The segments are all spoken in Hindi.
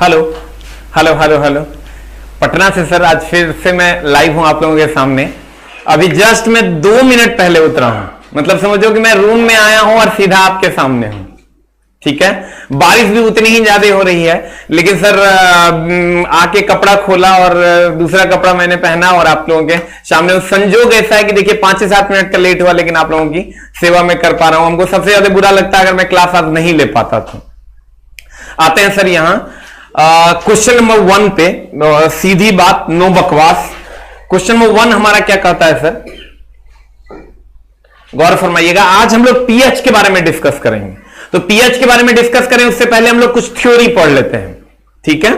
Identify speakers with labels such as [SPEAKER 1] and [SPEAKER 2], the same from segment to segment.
[SPEAKER 1] Hello hello hello hello. Patna से सर आज फिर से मैं लाइव हूं आप लोगों के सामने। अभी जस्ट मैं 2 मिनट पहले उतरा हूं, मतलब समझो कि मैं रूम में आया हूं और सीधा आपके सामने हूं। ठीक है, बारिश भी उतनी ही ज्यादा हो रही है, लेकिन सर आके कपड़ा खोला और दूसरा कपड़ा मैंने पहना और आप लोगों के सामने। संजोग ऐसा है कि देखिए 5 से 7 मिनट का लेट हुआ, लेकिन आप लोगों की सेवा में कर पा रहा हूं। हमको सबसे ज्यादा बुरा लगता है अगर मैं क्लास आज नहीं ले पाता तो। आते हैं सर यहां क्वेश्चन नंबर 1 पे, सीधी बात, नो बकवास। क्वेश्चन नंबर 1 हमारा क्या कहता है सर, गौर फरमाइएगा। आज हम लोग पीएच के बारे में डिस्कस करेंगे। तो पीएच के बारे में डिस्कस करें उससे पहले हम लोग कुछ थ्योरी पढ़ लेते हैं। ठीक है,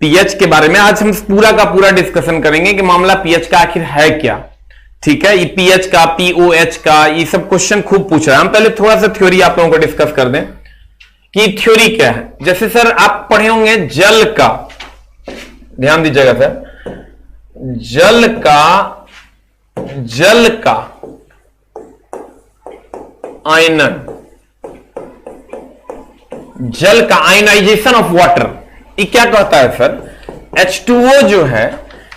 [SPEAKER 1] पीएच के बारे में आज हम पूरा का पूरा डिस्कशन करेंगे कि मामला पीएच का आखिर है क्या। ठीक है, ये पीएच का, पीओएच का, ये सब क्वेश्चन खूब पूछ रहा है। हम पहले थोड़ा सा थ्योरी आप लोगों को डिस्कस कर दें कि थ्योरी क्या है। जैसे सर आप पढ़े होंगे जल का, ध्यान दीजिएगा सर, जल का आयनन, जल का आयनाइजेशन ऑफ वाटर, ये क्या कहता है सर, H2O जो है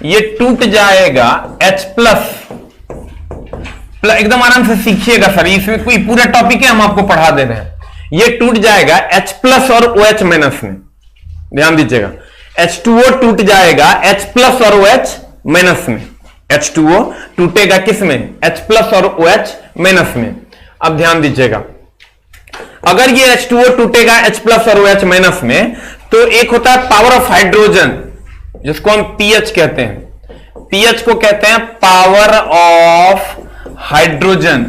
[SPEAKER 1] ये टूट जाएगा H+। एकदम आराम से सीखिएगा सर, इसमें कोई पूरा टॉपिक है हम आपको पढ़ा दे रहे हैं। ये टूट जाएगा H+ और OH- में, ध्यान दीजिएगा। H2O टूट जाएगा H+ और OH- में। H2O टूटेगा किस में, H+ और OH- में। अब ध्यान दीजिएगा, अगर ये H2O टूटेगा H+ और OH- में, तो एक होता है पावर ऑफ हाइड्रोजन, जिसको हम पीएच कहते हैं। पीएच को कहते हैं पावर ऑफ हाइड्रोजन,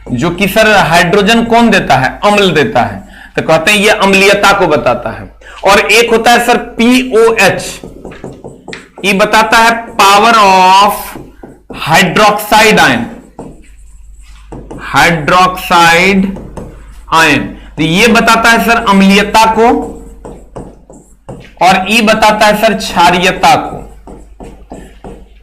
[SPEAKER 1] जो कि सर हाइड्रोजन कौन देता है, अम्ल देता है, तो कहते हैं ये अम्लीयता को बताता है। और एक होता है सर पीओएच, ये बताता है power of hydroxide ion, hydroxide ion. तो ये बताता है सर अम्लीयता को, और ये बताता है सर क्षारीयता को।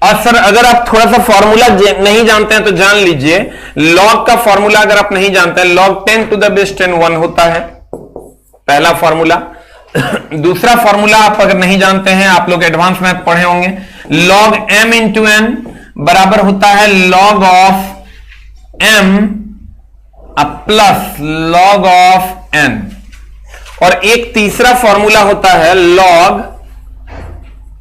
[SPEAKER 1] और सर अगर आप थोड़ा सा फॉर्मूला नहीं जानते हैं तो जान लीजिए, लॉग का फॉर्मूला अगर आप नहीं जानते हैं, log 10⁻⁻1 होता है पहला फॉर्मूला। दूसरा फॉर्मूला आप अगर नहीं जानते हैं, आप लोग एडवांस मैथ पढ़े होंगे, log m × n बराबर होता है log of m plus log of n। और एक तीसरा फॉर्मूला होता है log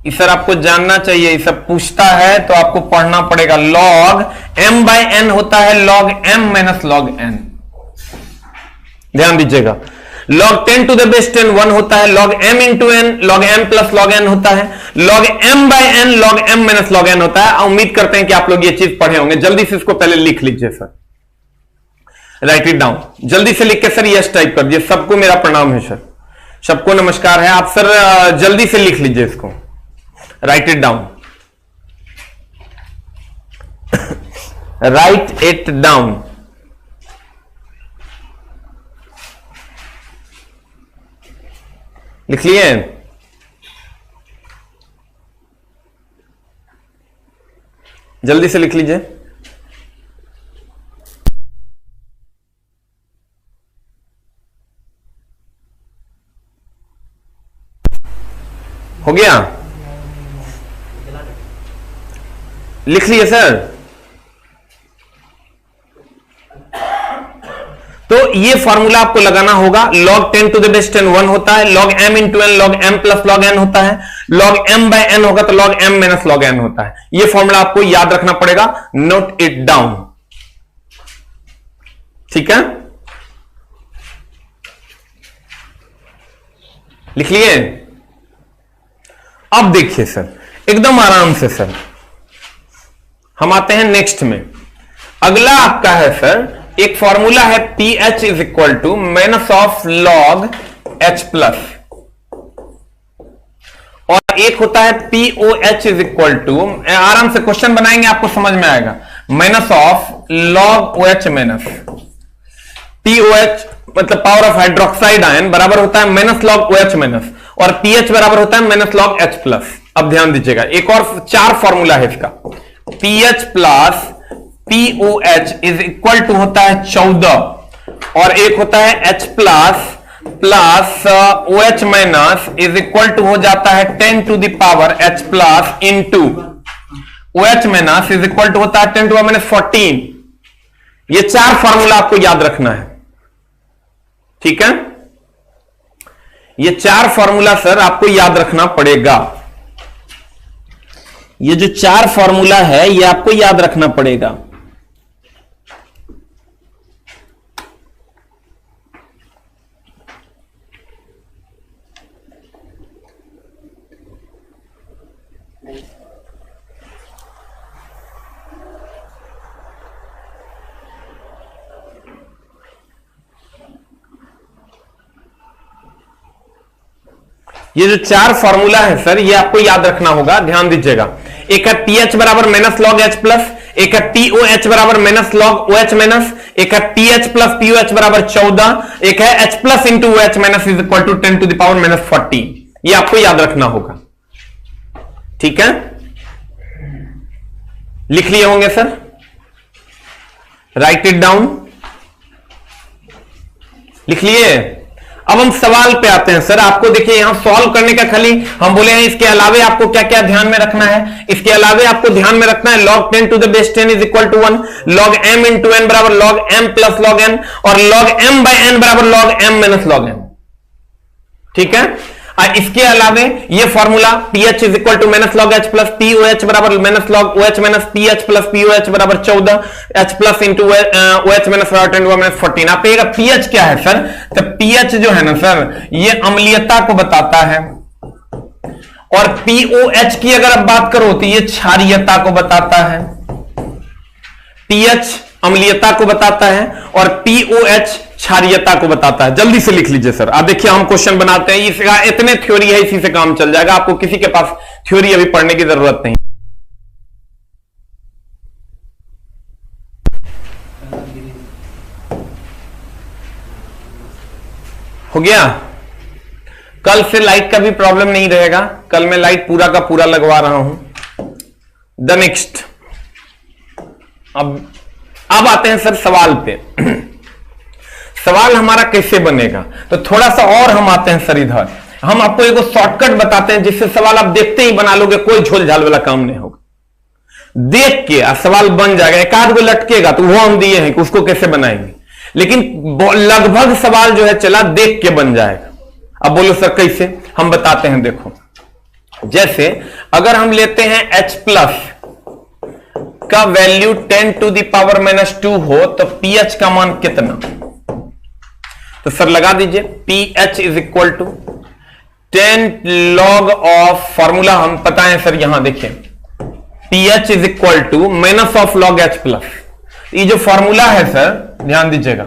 [SPEAKER 1] ये सर आपको जानना चाहिए, ये सब पूछता है तो आपको पढ़ना पड़ेगा। log m बाय n होता है log m minus log n, ध्यान दीजिएगा। log 10 टू द बेस 10 1 होता है, log m into n log m plus log n होता है, log m by n log m minus log n होता है। उम्मीद करते हैं कि आप लोग ये चीज पढ़े होंगे। जल्दी से इसको पहले लिख लीजिए सर, राइट इट डाउन। जल्दी से लिख के सर यस टाइप कर दीजिए। सबको मेरा प्रणाम है सर, सबको नमस्कार है। आप सर जल्दी से लिख लीजिए इसको, right it down, right it down. लिख लिए? जल्दी से लिख लीजिए। हो गया? लिख लिए सर? तो ये फॉर्मूला आपको लगाना होगा। log 10 टू द बेस 10 1 होता है, log m into n log m plus log n होता है, log m बाय n होगा तो log m minus log n होता है। ये फॉर्मूला आपको याद रखना पड़ेगा, नोट इट डाउन, ठीक है? लिख लिए? अब देखिए सर, एकदम आराम से सर हम आते हैं नेक्स्ट में। अगला आपका है सर, एक फॉर्मूला है pH is equal to minus of log H plus, और एक होता है POH इज इक्वल टू, आराम से क्वेश्चन बनाएंगे आपको समझ में आएगा, minus of log OH minus POH मतलब पावर ऑफ हाइड्रोक्साइड आयन बराबर होता है माइनस log OH माइनस, और pH बराबर होता है माइनस log H प्लस। अब ध्यान दीजिएगा, एक और 4 फॉर्मूला है इसका। pH plus POH is equal to होता है 14, और एक होता है H plus plus OH minus is equal to हो जाता है 10 to the power H plus into OH minus is equal to होता है 10 टू माइनस 14। ये 4 फॉर्मूला आपको याद रखना है, ठीक है? ये 4 फॉर्मूला सर आपको याद रखना पड़ेगा। ये जो 4 फॉर्मूला है ये आपको याद रखना पड़ेगा। ये जो 4 फॉर्मूला है सर ये आपको याद रखना होगा, ध्यान दीजिएगा। एक है pH बराबर माइनस log H प्लस, एक है POH बराबर माइनस log OH माइनस, एक है pH प्लस POH बराबर 14, एक है H plus into OH minus is equal to 10 to the power minus 14। ये आपको याद रखना होगा, ठीक है? लिख लिए होंगे सर, राइट इट डाउन। लिख लिए? अब हम सवाल पे आते हैं सर। आपको देखिए यहां सॉल्व करने का खाली हम बोले हैं, इसके अलावे आपको क्या क्या ध्यान में रखना है? इसके अलावे आपको ध्यान में रखना है log 10 to the base 10 is equal to 1, log m into n बराबर log m plus log n, और log m बाय n बराबर log m minus log n, ठीक है? इसके अलावे ये formula pH is equal to minus log H plus POH बराबर minus log OH minus pH plus POH बराबर 14, H plus into OH minus 14। आप कहिएगा pH क्या है सर? तो pH जो है ना सर ये अम्लीयता को बताता है, और POH की अगर आप बात करो तो ये क्षारीयता को बताता है। pH अम्लीयता को बताता है और POH क्षारीयता को बताता है। जल्दी से लिख लीजिए सर। आप देखिए हम क्वेश्चन बनाते हैं, इसका इतने थ्योरी है, इसी से काम चल जाएगा, आपको किसी के पास थ्योरी अभी पढ़ने की जरूरत नहीं। हो गया? कल से लाइट का भी प्रॉब्लम नहीं रहेगा, कल मैं लाइट पूरा का पूरा लगवा रहा हूं। द नेक्स्ट, अब आते हैं सर सवाल पे। सवाल हमारा कैसे बनेगा, तो थोड़ा सा और हम आते हैं सर इधर। हम आपको एक शॉर्टकट बताते हैं जिससे सवाल आप देखते ही बना लोगे, कोई झोल झाल वाला काम नहीं होगा। देख के सवाल बन जाएगा, एक आध को लटकेगा तो वो हम दिए हैं कि उसको कैसे बनाएंगे, लेकिन लगभग सवाल जो है चला देख के बन जाएगा। अब बोलो सर कैसे? हम बताते हैं, देखो जैसे अगर हम लेते हैं H प्लस का वैल्यू 10 टू द पावर -2 हो तो pH का मान कितना? तो सर लगा दीजिए, pH is equal to 10 log of, formula हम पता है सर, यहां देखिए pH is equal to minus of log H plus. ये जो फॉर्मूला है सर ध्यान दीजिएगा,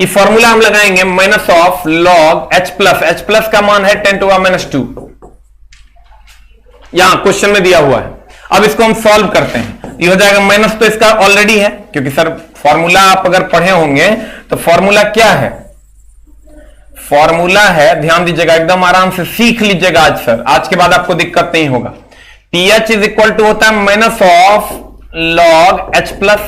[SPEAKER 1] ये फॉर्मूला हम लगाएंगे minus of log H plus का मान है 10 टू पावर -2, यहां क्वेश्चन में दिया हुआ है। अब इसको हम सॉल्व करते हैं, ये हो जाएगा माइनस, तो इसका ऑलरेडी है क्योंकि सर फॉर्मूला आप अगर पढ़े होंगे तो फॉर्मूला क्या है, फॉर्मूला है, ध्यान दीजिएगा, एकदम आराम से सीख लीजिएगा आज सर, आज के बाद आपको दिक्कत नहीं होगा। pH इज इक्वल टू होता है minus of log H plus.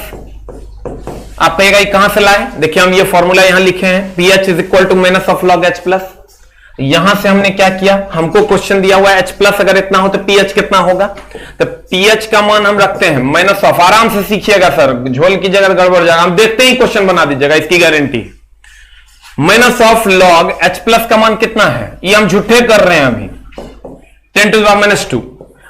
[SPEAKER 1] आप कहेगा ये कहां से लाए, देखिए हम ये फॉर्मूला यहां लिखे हैं, pH is equal to minus of log H plus. यहां से हमने क्या किया, हमको क्वेश्चन दिया हुआ है H प्लस अगर इतना हो तो pH कितना होगा, तो pH का मान हम रखते हैं माइनस ऑफ, आराम से सीखिएगा सर, झोल की जगह गड़बड़ जाएगा, हम देखते ही क्वेश्चन बना दीजिएगा, इसकी guarantee. Minus of log H plus का मान कितना है, ये हम झूठे कर रहे हैं अभी, 10 टू द पावर -2।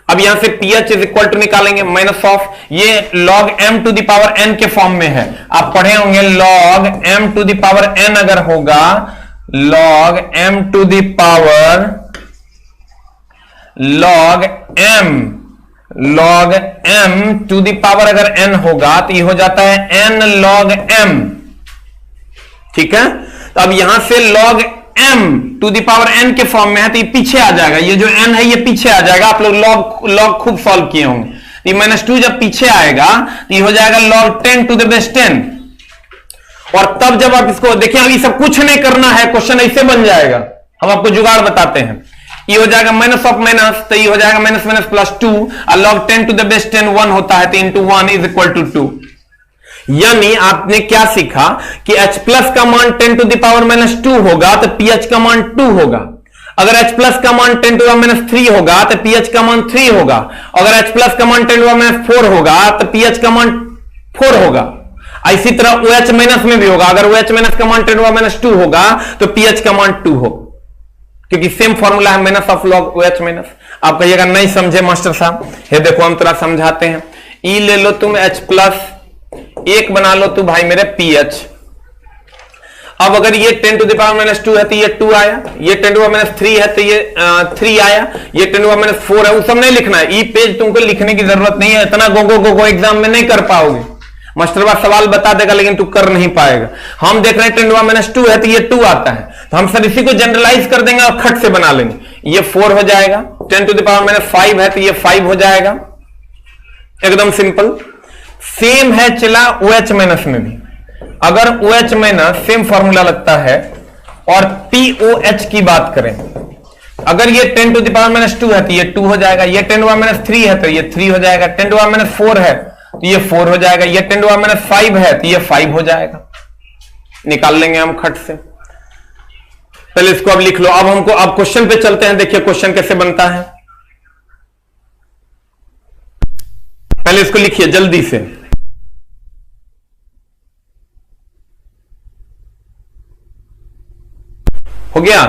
[SPEAKER 1] अब यहां से pH इज इक्वल टू निकालेंगे माइनस ऑफ, ये log m to the power n के फॉर्म में है, आप पढ़े होंगे log m to the power n अगर होगा, log m to the power log m to the power अगर n होगा तो ये हो जाता है n log m, ठीक है। तो अब यहां से log m to the power n के फॉर्म में है तो ये पीछे आ जाएगा, ये जो n है ये पीछे आ जाएगा, आप लोग log खूब सॉल्व किए होंगे, ये -2 जब पीछे आएगा तो ये हो जाएगा log 10 टू द बेस 10, और तब जब आप इसको देखिए, अभी सब कुछ नहीं करना है, क्वेश्चन ऐसे बन जाएगा, हम आपको जुगाड़ बताते हैं, ये हो जाएगा माइनस ऑफ माइनस, तो ये हो जाएगा माइनस माइनस प्लस 2, और log 10 टू द बेस 10 1 होता है, तो इंटू 1 इज इक्वल टू 2। यानी आपने क्या सीखा कि H प्लस का मान 10 टू द पावर -2 होगा तो pH का मान 2 होगा, अगर H प्लस का मान 10 टू द पावर -3 होगा तो pH का मान 3 होगा, अगर H प्लस का मान 10 टू द पावर -4 होगा तो pH का मान 4 होगा। इसी तरह OH माइनस में भी होगा, अगर OH माइनस का मान 10 टू द पावर -2 होगा तो pH का मान 2 हो, क्योंकि सेम फॉर्मूला है minus of log OH minus. आप कहिएगा नहीं समझे मास्टर साहब, ये देखो हम थोड़ा समझाते हैं, E ले लो तुम H प्लस, एक बना लो तू भाई मेरे pH। अब अगर ये 10 टू द पावर -2 है तो ये 2 आया, ये 10 टू द पावर -3 है तो ये 3 आया, ये 10 टू द पावर -4 है, वो सब नहीं लिखना है, ई पेज तुमको लिखने की जरूरत नहीं है, इतना गो एग्जाम में नहीं कर पाओगे, मास्टर बात सवाल बता देगा लेकिन तू कर नहीं पाएगा। हम देख रहे हैं 10 टू द पावर -2 है तो ये 2 आता है, तो हम सर इसी को जनरलाइज कर देंगे और खट से बना लेंगे, ये 4 हो जाएगा, 10 टू द पावर -5 है तो ये 5 हो जाएगा, एकदम सिंपल। सेम है चला OH माइनस में भी, अगर OH माइनस सेम फॉर्मूला लगता है, और POH की बात करें, अगर ये 10 टू द पावर -2 है तो ये 2 हो जाएगा, ये 10 टू द पावर -3 है तो ये 3 हो जाएगा, 10 टू द पावर -4 है तो ये 4 हो जाएगा, ये 10 टू द पावर -5 है तो ये 5 हो जाएगा, निकाल लेंगे हम खट से। पहले इसको अब लिख लो, अब हमको अब क्वेश्चन पे चलते हैं, देखिए क्वेश्चन कैसे बनता है, पहले इसको लिखिए जल्दी से। हो गया,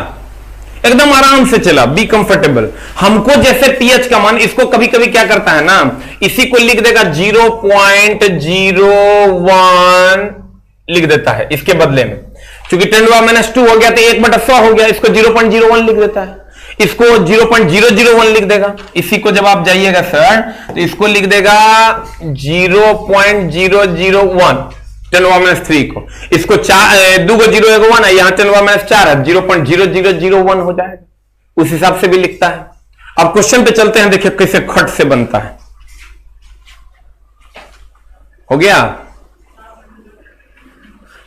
[SPEAKER 1] एकदम आराम से चला, बी कंफर्टेबल। हमको जैसे pH का मान, इसको कभी कभी क्या करता है ना, इसी को लिख देगा 0.01 लिख देता है इसके बदले में, क्योंकि 10 टू द पावर -2 हो गया तो 1/100 हो गया, इसको 0.01 लिख देता है, इसको 0.001 लिख देगा, इसी को जब आप जाइएगा सर तो इसको लिख देगा 0.001 10 टू द 3 को, इसको 2 को 0 1 1 है, यहां 10 टू द 4 है, 0.0001 हो जाएगा, उस हिसाब से भी लिखता है। अब क्वेश्चन पे चलते हैं, देखिए कैसे खट से बनता है। हो गया,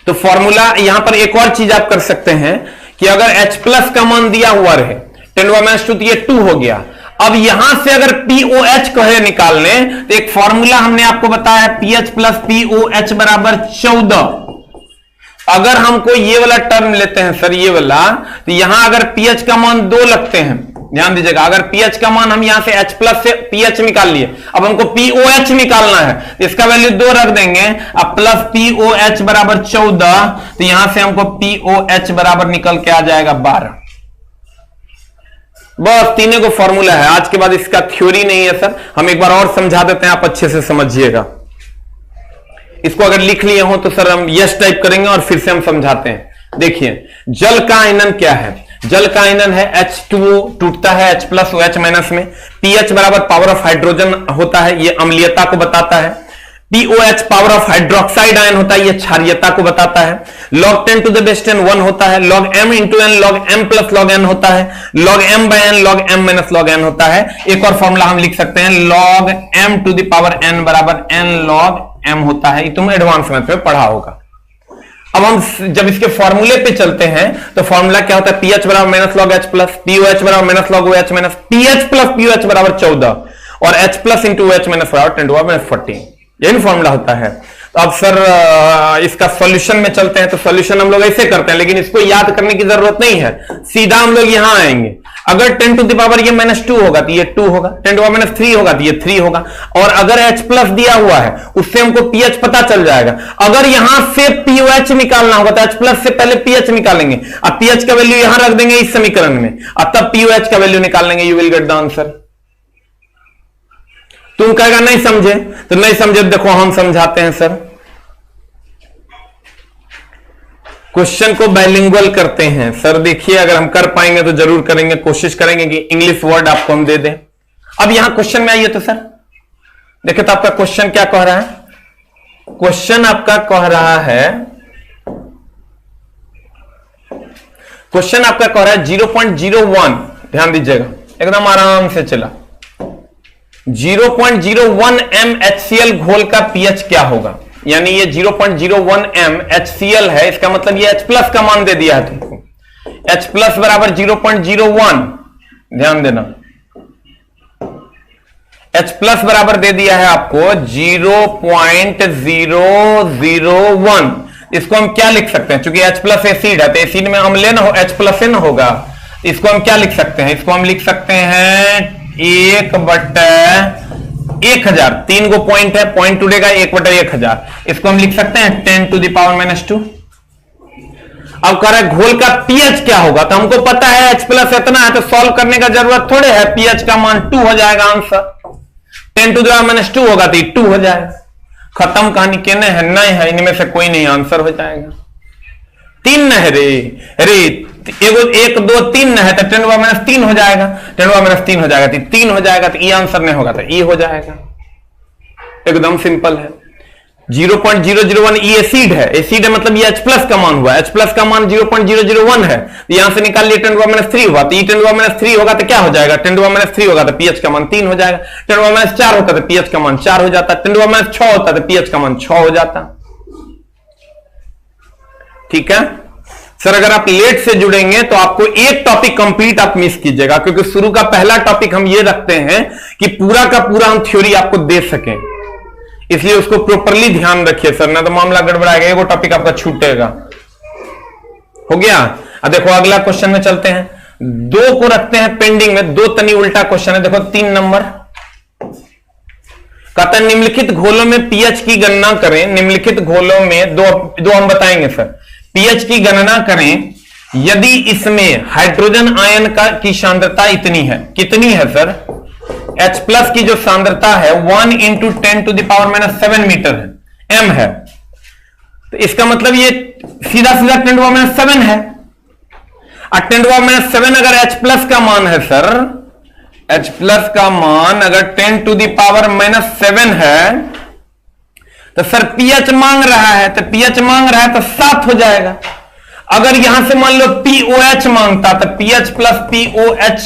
[SPEAKER 1] तो फॉर्मूला यहां पर एक और चीज आप कर सकते हैं कि अगर H प्लस का मान दिया हुआ रहे 10 टू द 2 तो ये 2 हो गया, अब यहां से अगर POH कहे निकालने तो एक फॉर्मूला हमने आपको बताया pH प्लस POH बराबर 14। अगर हमको ये वाला टर्म लेते हैं सर, ये वाला, तो यहां अगर pH का मान 2 लगते हैं, ध्यान दीजिएगा, अगर pH का मान हम यहां से H प्लस से pH निकाल लिए, अब हमको POH निकालना है तो इसका वैल्यू 2 रख देंगे, अब प्लस POH बराबर 14, तो यहां से हमको POH बराबर निकल के आ जाएगा 12। बस तीनों को फॉर्मूला है, आज के बाद इसका थ्योरी नहीं है सर, हम एक बार और समझा देते हैं, आप अच्छे से समझिएगा। इसको अगर लिख लिए हो तो सर हम यस टाइप करेंगे और फिर से हम समझाते हैं। देखिए जल का आयनन क्या है, जल का आयनन है H2O, टूटता है H प्लस OH माइनस में। pH बराबर पावर ऑफ हाइड्रोजन होता है, ये अम्लीयता को बताता है। POH power of hydroxide ion होता है, ये क्षारीयता को बताता है। log 10 to the base n 1 होता है। log m into N log m plus log n होता है। log m by n log m minus log n होता है। एक और फॉर्मूला हम लिख सकते हैं, log m to the power n बराबर n log m होता है। ये तुम एडवांस मैथ में पढ़ा होगा। अब हम जब इसके फॉर्मूले पे चलते हैं तो फॉर्मूला क्या होता है, pH बराबर minus log H plus, POH बराबर minus log OH minus, pH plus POH बराबर 14 और H plus into OH minus बराबर 10 टू द माइनस 14, यही फॉर्मूला होता है। तो अब सर इसका सॉल्यूशन में चलते हैं, तो सॉल्यूशन हम लोग ऐसे करते हैं, लेकिन इसको याद करने की जरूरत नहीं है, सीधा हम लोग यहां आएंगे। अगर 10 टू द पावर ये -2 होगा तो ये 2 होगा, 10 टू पावर -3 होगा तो ये 3 होगा, और अगर H प्लस दिया हुआ है उससे हमको pH पता चल जाएगा। अगर यहां से POH निकालना होगा तो H प्लस से पहले pH निकालेंगे, अब pH का वैल्यू यहां रख देंगे इस समीकरण में, अब तब POH का वैल्यू निकाल लेंगे, you will get the answer. तुम कहेगा नहीं समझे, तो नहीं समझे, देखो हम समझाते हैं सर। क्वेश्चन को बाइलिंगुअल करते हैं सर, देखिए अगर हम कर पाएंगे तो जरूर करेंगे, कोशिश करेंगे कि इंग्लिश वर्ड आपको हम दे दें। अब यहां क्वेश्चन में आइए तो सर देखिए, तो आपका क्वेश्चन क्या कह रहा है, क्वेश्चन आपका कह रहा है, क्वेश्चन आपका कह रहा है 0.01, ध्यान दीजिएगा एकदम आराम से चला, 0.01 MHCl घोल का pH क्या होगा, यानी ये 0.01 MHCl है, इसका मतलब ये H प्लस का मान दे दिया है तुमको, H प्लस बराबर 0.01, ध्यान देना, H प्लस बराबर दे दिया है आपको 0.001। इसको हम क्या लिख सकते हैं, चूंकि H प्लस एसिड है तो एसिड में अम्ल हो, H प्लस न होगा, इसको हम क्या लिख सकते हैं, इसको हम लिख सकते हैं 1/1000, 3 गो पॉइंट है, पॉइंट टूटेगा 1/1000, इसको हम लिख सकते हैं 10 टू द पावर -2। अब कह रहा है घोल का pH क्या होगा, तो हमको पता है H प्लस इतना है, तो सॉल्व करने का जरूरत थोड़े है, pH का मान 2 हो जाएगा आंसर, 10 टू द पावर -2 होगा तो 2 हो जाएगा, खत्म कहानी। कहने है नहीं है, इनमें से कोई नहीं, आंसर हो जाएगा। 3 न है रे, अरे 1 2 3 न है तो 10 -3 हो जाएगा, 10 -3 हो जाएगा तो 3 हो जाएगा, तो ये आंसर नहीं होगा तो ये हो जाएगा, एकदम सिंपल है। 0.001 ये एसिड है, एसिड है मतलब ये H प्लस का मान हुआ, H प्लस का मान 0.001 है, तो यहां से निकाल लिए 10 -3 हुआ, तो ये 10 -3 होगा तो क्या हो जाएगा, 10 -3 होगा तो pH का मान 3 हो जाएगा, 10 -4 होता तो pH का मान 4 हो जाता, 10 -6 होता तो pH का मान 6 हो जाता। ठीक है सर, अगर आप लेट से जुड़ेंगे तो आपको एक टॉपिक कंप्लीट आप मिस कीजिएगा, क्योंकि शुरू का पहला टॉपिक हम ये रखते हैं कि पूरा का पूरा हम थ्योरी आपको दे सकें, इसलिए उसको प्रॉपरली ध्यान रखिए सर, ना तो मामला गड़बड़ाएगा, एगो टॉपिक आपका छूटेगा। हो गया। अब देखो अगला क्वेश्चन में चलते हैं, 2 को रखते हैं पेंडिंग में, 2 तनी उल्टा क्वेश्चन है, देखो 3 नंबर कहता है निम्नलिखित घोलों में pH की गणना करें, निम्नलिखित घोलों में दो हम बताएंगे सर, pH की गणना करें यदि इसमें हाइड्रोजन आयन की सांद्रता इतनी है, कितनी है सर, H प्लस की जो सांद्रता है 1 × 10 टू द पावर -7 मीटर है, m है, तो इसका मतलब ये सीधा सीधा 10 टू पावर -7 है, और 10 टू पावर -7 अगर H प्लस का मान है सर, H प्लस का मान अगर 10 टू द पावर -7 है, तो सर pH मांग रहा है, तो pH मांग रहा है तो 7 हो जाएगा। अगर यहां से मान लो POH मांगता तो pH प्लस POH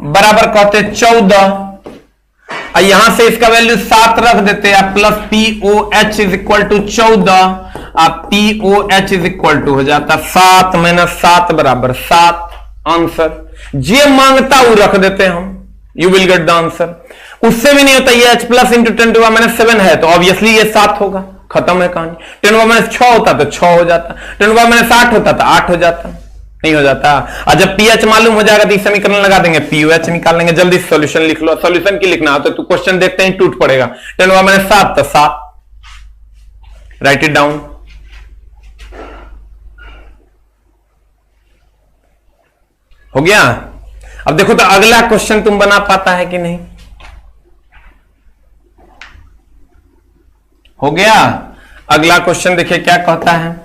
[SPEAKER 1] बराबर कहते 14, और यहां से इसका वैल्यू 7 रख देते हैं, plus POH is equal to 14, आप POH इज इक्वल टू हो जाता 7 - 7 बराबर 7, आंसर जे मांगता वो रख देते हैं हम, you will get the answer. उससे भी नहीं होता, ये H plus into 10 to power -7 है तो ऑब्वियसली ये 7 होगा, खत्म है कहानी। 10 टू पावर -6 होता तो 6 हो जाता, 10 टू पावर -8 होता तो 8 हो जाता, नहीं हो जाता। और जब pH मालूम हो जाएगा तो समीकरण लगा देंगे, POH निकाल लेंगे, जल्दी सॉल्यूशन लिख लो, सॉल्यूशन की लिखना तो क्वेश्चन देखते हैं टूट पड़ेगा, 10 टू पावर -7 तो 7, राइट इट डाउन। हो गया। अब देखो तो अगला क्वेश्चन तुम बना पाता है कि नहीं। हो गया। अगला क्वेश्चन देखिए क्या कहता है।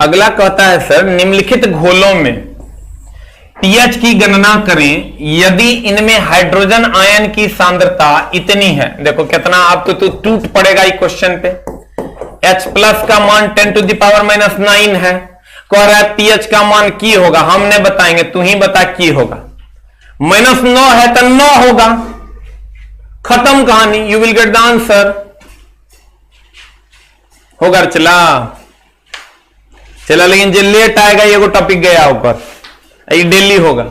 [SPEAKER 1] अगला कहता है सर निम्नलिखित घोलों में पीएच की गणना करें यदि इनमें हाइड्रोजन आयन की सांद्रता इतनी है। देखो कितना आप तो टूट पड़ेगा इस क्वेश्चन पे। H प्लस का मान 10 to the power -9 है। कह रहा है पीएच का मान की होगा, हमने बताएंगे, तू ही बता की होगा। -9 है तो 9 होगा, खत्म कहानी। You will get the answer. होगा चला लेकिन जो लेट आएगा ये टॉपिक गया ऊपर, ये डेली होगा।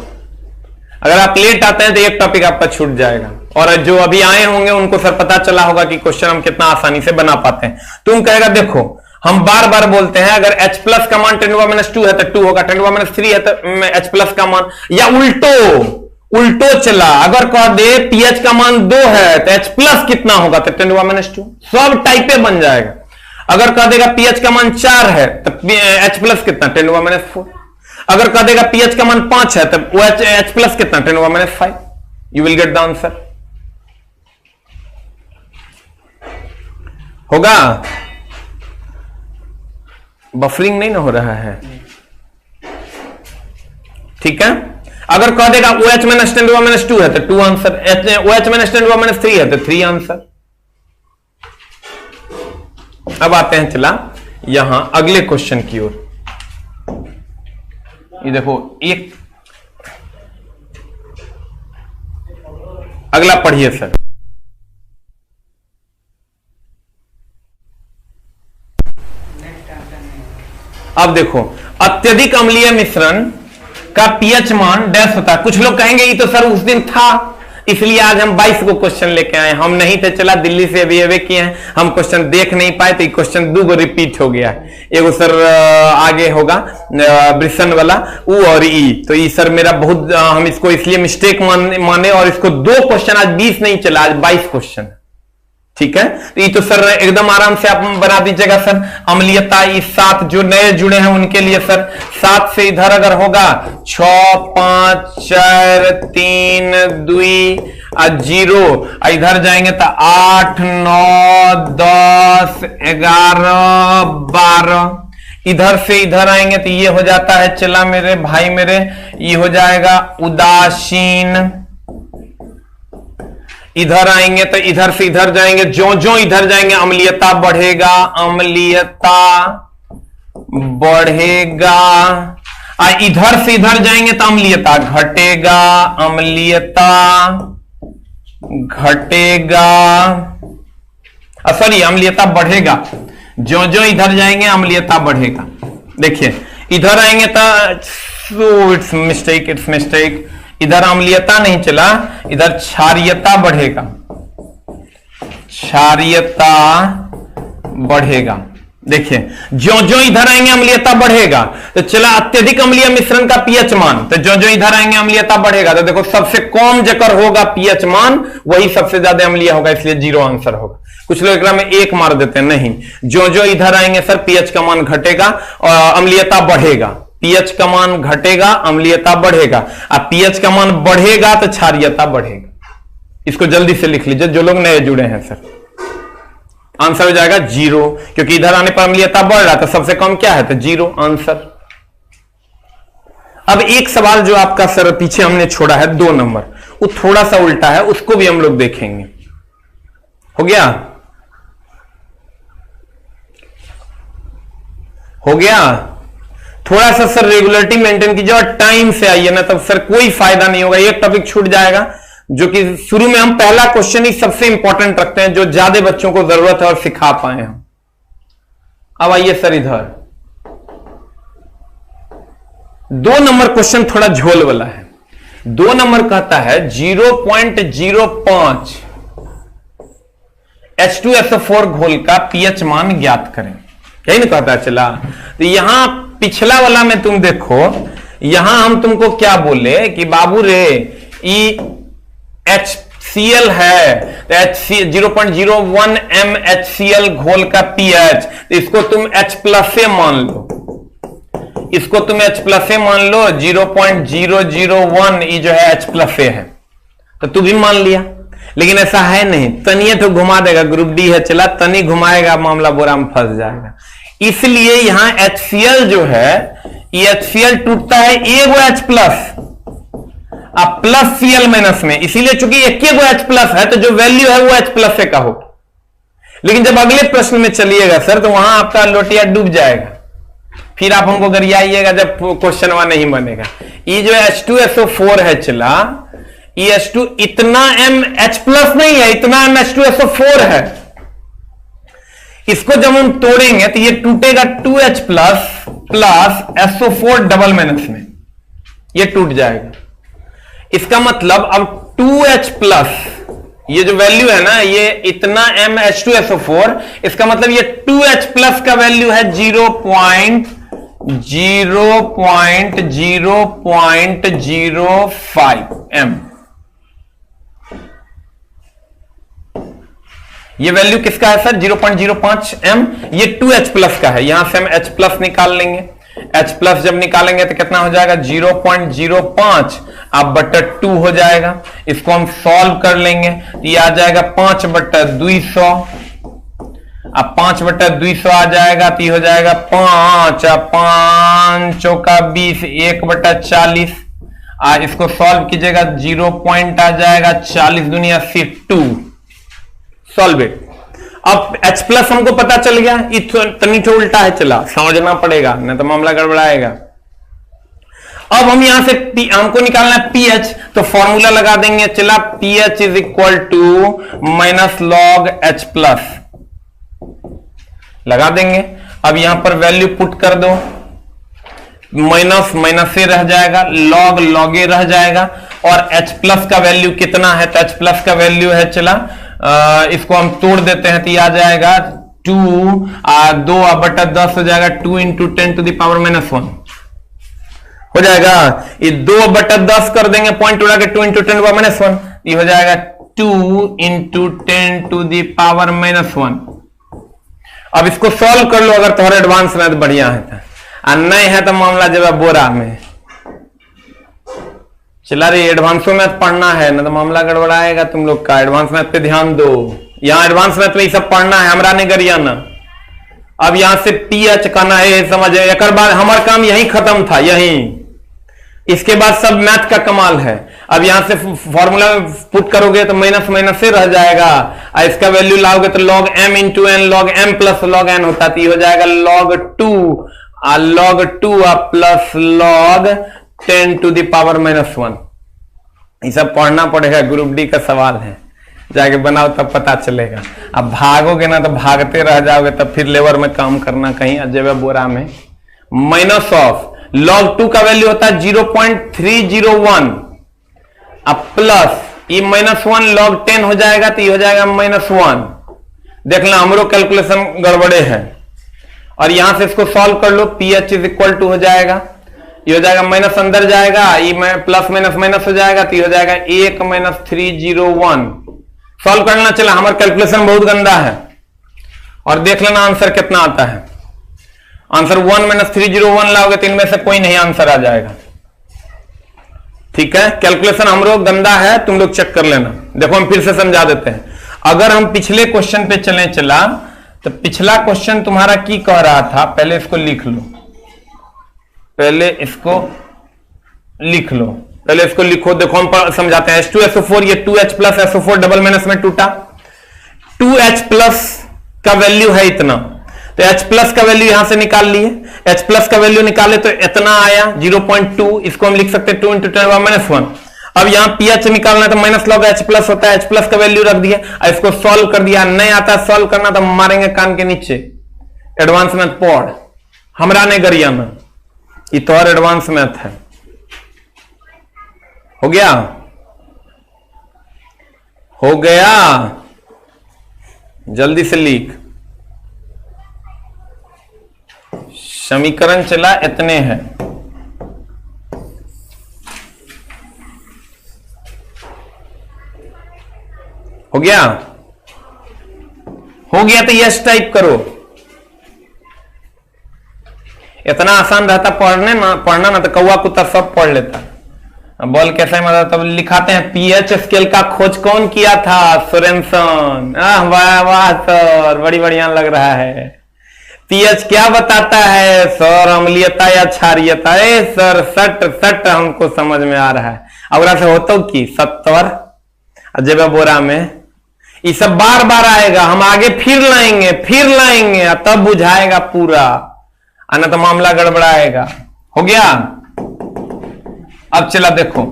[SPEAKER 1] अगर आप लेट आते हैं तो एक टॉपिक आपका छूट जाएगा, और जो अभी आए होंगे उनको सर पता चला होगा कि क्वेश्चन हम कितना आसानी से बना पाते हैं। तुम कहेगा देखो हम बार बार बोलते हैं अगर H प्लस का मान 10⁻² है तो 2 होगा, 10⁻³ है तो H प्लस का मान, या उल्टो चला अगर कह दे पीएच का मान 2 है तो H प्लस कितना होगा तो 10⁻², सब टाइपे बन जाएगा। अगर कह देगा पीएच का मान 4 है तो H प्लस कितना 10⁻⁴। अगर कह देगा पीएच का मान 5 है तो H प्लस कितना 10⁻⁵। You will get the answer. होगा। बफरिंग नहीं ना हो रहा है, ठीक है। अगर कह देगा OH - 10⁻² है तो 2 आंसर, OH - 10⁻³ है तो 3 आंसर। अब आते हैं चला यहां अगले क्वेश्चन की ओर। ये देखो एक अगला पढ़िए सर। अब देखो अत्यधिक अम्लीय मिश्रण का पीएच मान डैश होता है। कुछ लोग कहेंगे ये तो सर उस दिन था, इसलिए आज हम 22 को क्वेश्चन लेके आए। हम नहीं थे, चला दिल्ली से अभी किए हैं, हम क्वेश्चन देख नहीं पाए तो क्वेश्चन 2 रिपीट हो गया। एगो सर आगे होगा ब्रिसन वाला ऊ और ई, तो ये सर मेरा बहुत हम इसको इसलिए मिस्टेक माने और इसको 2 क्वेश्चन आज 20 नहीं चला, आज 22 क्वेश्चन, ठीक है। तो ये तो सर एकदम आराम से आप बना दीजिएगा सर। अम्लीयता इस 7 जो नए जुड़े हैं उनके लिए सर 7 से इधर अगर होगा 6 5 4 3 2 0, इधर जाएंगे तो 8 9 10 11 12, इधर से इधर आएंगे तो ये हो जाता है चला मेरे भाई मेरे, ये हो जाएगा उदासीन। इधर आएंगे तो इधर से इधर जाएंगे, जो इधर जाएंगे अम्लीयता बढ़ेगा, अम्लीयता बढ़ेगा। इधर से इधर जाएंगे तो अम्लीयता घटेगा, अम्लीयता घटेगा, सॉरी अम्लीयता बढ़ेगा। जो इधर जाएंगे अम्लीयता बढ़ेगा। देखिए इधर आएंगे तो इट्स मिस्टेक, इधर अम्लीयता नहीं चला, इधर क्षारीयता बढ़ेगा, क्षारीयता बढ़ेगा। देखिए जो इधर आएंगे अम्लीयता बढ़ेगा, तो चला अत्यधिक अम्लीय मिश्रण का पीएच मान, तो जो इधर आएंगे अम्लीयता बढ़ेगा। तो देखो सबसे कम जकर होगा पीएच मान वही सबसे ज्यादा अम्लीय होगा, इसलिए 0 आंसर होगा। कुछ लोग एकरा में 1 मार देते हैं, नहीं, जो इधर आएंगे सर पीएच का मान घटेगा और अम्लीयता बढ़ेगा। पीएच का मान घटेगा, अम्लीयता बढ़ेगा। अब पीएच का मान बढ़ेगा तो क्षारीयता बढ़ेगा। इसको जल्दी से लिख लीजिए जो लोग नए जुड़े हैं सर। आंसर हो जाएगा 0, क्योंकि इधर आने पर अम्लीयता बढ़ रहा है तो सबसे कम क्या है तो 0 आंसर। अब एक सवाल जो आपका सर पीछे हमने छोड़ा है 2 नंबर, वो थोड़ा सा उल्टा है, उसको भी हम लोग देखेंगे। हो गया, हो गया। थोड़ा सा सर रेगुलरिटी मेंटेन कीजिए और टाइम से आइए ना, तब सर कोई फायदा नहीं होगा, एक टॉपिक छूट जाएगा। जो कि शुरू में हम पहला क्वेश्चन ही सबसे इंपॉर्टेंट रखते हैं, जो ज्यादा बच्चों को जरूरत है और सिखा पाए हम। अब आइए सर इधर 2 नंबर क्वेश्चन थोड़ा झोल वाला है। 2 नंबर कहता है 0.05 H2SO4 घोल का पीएच मान ज्ञात करें। यही ना कहता है चला। तो यहां पिछला वाला में तुम देखो, यहां हम तुमको क्या बोले कि बाबू रे ई HCl है तो 0.01 MHCl घोल का पीएच, तो इसको तुम H+ से मान लो। इसको तुम H प्लस ए मान लो, 0.001 ये जो है H प्लस ए है, तो तू भी मान लिया। लेकिन ऐसा है नहीं, तनिए तो घुमा देगा, ग्रुप डी है चला, तनी घुमाएगा मामला बोरा में फंस जाएगा। इसलिए यहां HCl जो है, ये HCl टूटता है एगो H प्लस अब प्लस Cl माइनस में, इसीलिए चूंकि एक गो H प्लस है तो जो वैल्यू है वो H प्लस से का हो। लेकिन जब अगले प्रश्न में चलिएगा सर, तो वहां आपका लोटिया डूब जाएगा, फिर आप हमको गरियाइएगा जब क्वेश्चन वहां नहीं बनेगा। ये जो H2SO4 है चला, ये H2 इतना H प्लस नहीं है, इतना H2SO4 है। इसको जब हम तोड़ेंगे तो ये टूटेगा 2H plus plus SO4 double minus में, ये टूट जाएगा। इसका मतलब अब 2H प्लस ये जो वैल्यू है ना, ये इतना H2SO4, इसका मतलब ये 2H प्लस का वैल्यू है 0.05 M। ये वैल्यू किसका है सर? 0.05 M। ये 2H प्लस का है, यहां से हम H प्लस निकाल लेंगे। H प्लस जब निकालेंगे तो कितना हो जाएगा? 0.05 अब बटा 2 हो जाएगा। इसको हम सॉल्व कर लेंगे तो ये आ जाएगा 5/200। अब 5/200 आ जाएगा तो ये हो जाएगा 5 5 20 1/40। इसको सॉल्व कीजिएगा, 0 पॉइंट आ जाएगा 40 दूनी 80 2। Solve it. अब H प्लस हमको पता चल गया, तनी तो उल्टा है चला, समझना पड़ेगा नहीं तो मामला गड़बड़ाएगा। अब हम यहां से हमको निकालना है pH, तो फॉर्मूला लगा देंगे चला, pH is equal to minus log H plus लगा देंगे। अब यहां पर वैल्यू पुट कर दो, माइनस माइनस से रह जाएगा, लॉग लॉग ए रह जाएगा। और H प्लस का वैल्यू कितना है? तो H प्लस का वैल्यू है चला, इसको हम तोड़ देते हैं तो ये आ जाएगा 2/10 हो जाएगा, 2 × 10⁻⁻1 हो जाएगा। ये 2/10 कर देंगे, पॉइंट उड़ा के 2 × 10⁻⁻1, ये हो जाएगा 2 × 10⁻⁻1। अब इसको सॉल्व कर लो अगर तुम्हारा एडवांस मैथ बढ़िया है तो, और नहीं है तो मामला जब बोरा में चला रही। एडवांसो मैथ पढ़ना है ना तो मामला गड़बड़ाएगा तुम लोग का। एडवांस मैथ पे ध्यान दो, यहां एडवांस मैथ में ये सब पढ़ना है, हमरा ने गरियाना। अब यहां से pH करना है, समझ। एक बाद हमारा काम यही खत्म था, यही। इसके बाद सब मैथ का कमाल है। अब यहां से फॉर्मूला पुट करोगे तो माइनस माइनस से रह जाएगा, और इसका वैल्यू लाओगे तो log m × n log m plus log n होता है, हो जाएगा log 2 प्लस log 10⁻⁻1। ये सब पढ़ना पड़ेगा, ग्रुप डी का सवाल है, जाके बनाओ तब पता चलेगा। अब भागोगे ना तो भागते रह जाओगे, तब फिर लेबर में काम करना कहीं अजब बोरा में। माइनस ऑफ log 2 का वैल्यू होता है 0.301, अब प्लस ये -1 log 10 हो जाएगा तो ये हो जाएगा -1। देखना हमरो कैलकुलेशन गड़बड़े है। और यहां से इसको सॉल्व कर लो, pH इज इक्वल टू हो जाएगा, ये हो जाएगा माइनस अंदर जाएगा, ये प्लस माइनस माइनस हो जाएगा तो ये हो जाएगा 1 - 301। सॉल्व करना चला, हमारा कैलकुलेशन बहुत गंदा है। और देख लेना आंसर कितना आता है। आंसर 1 - 301 लाओगे तो इनमें से कोई नहीं आंसर आ जाएगा। ठीक है, कैलकुलेशन हमरो गंदा है, तुम लोग चेक कर लेना। देखो हम फिर से समझा देते हैं। अगर हम पिछले क्वेश्चन पे चले चला, तो पिछला क्वेश्चन तुम्हारा की कह रहा था, पहले इसको लिख लो, पहले इसको लिख लो, पहले इसको लिखो। देखो हम समझाते हैं। H2SO4 ये 2H plus SO4 double minus में टूटा। 2H प्लस का वैल्यू है इतना, तो H प्लस का वैल्यू यहां से निकाल लिए। H प्लस का वैल्यू निकाले तो इतना आया 0.2, इसको हम लिख सकते हैं 2 × 10⁻⁻1। अब यहां pH निकालना है तो माइनस लॉग H प्लस होता है, H प्लस का वैल्यू रख दिया, इसको सॉल्व कर दिया। नहीं आता सॉल्व करना तो मारेंगे कान के नीचे। एडवांस मैथ पढ़, हमरा ने गरियाना, ये तो और एडवांस मैथ है। हो गया, हो गया, जल्दी से लिख। समीकरण चला इतने हैं। हो गया, हो गया तो यस टाइप करो। इतना आसान रहता पढ़ना ना तो कौवा कुत्ता सब पढ़ लेता। बॉल कैसे मतलब तब लिखाते हैं पीएच स्केल का खोज कौन किया था? सोरेनसन। वाह वाह सर, बड़ी बढ़िया लग रहा है। पीएच क्या बताता है सर? अम्लीयता या क्षारीयता? सर सट सट हमको समझ में आ रहा है। अगला से होता की सत्वर अजब बोरा में ये सब बार बार आएगा, हम आगे फिर लाएंगे तब बुझाएगा पूरा, आना तो मामला गड़बड़ाएगा। हो गया? अब चला देखो,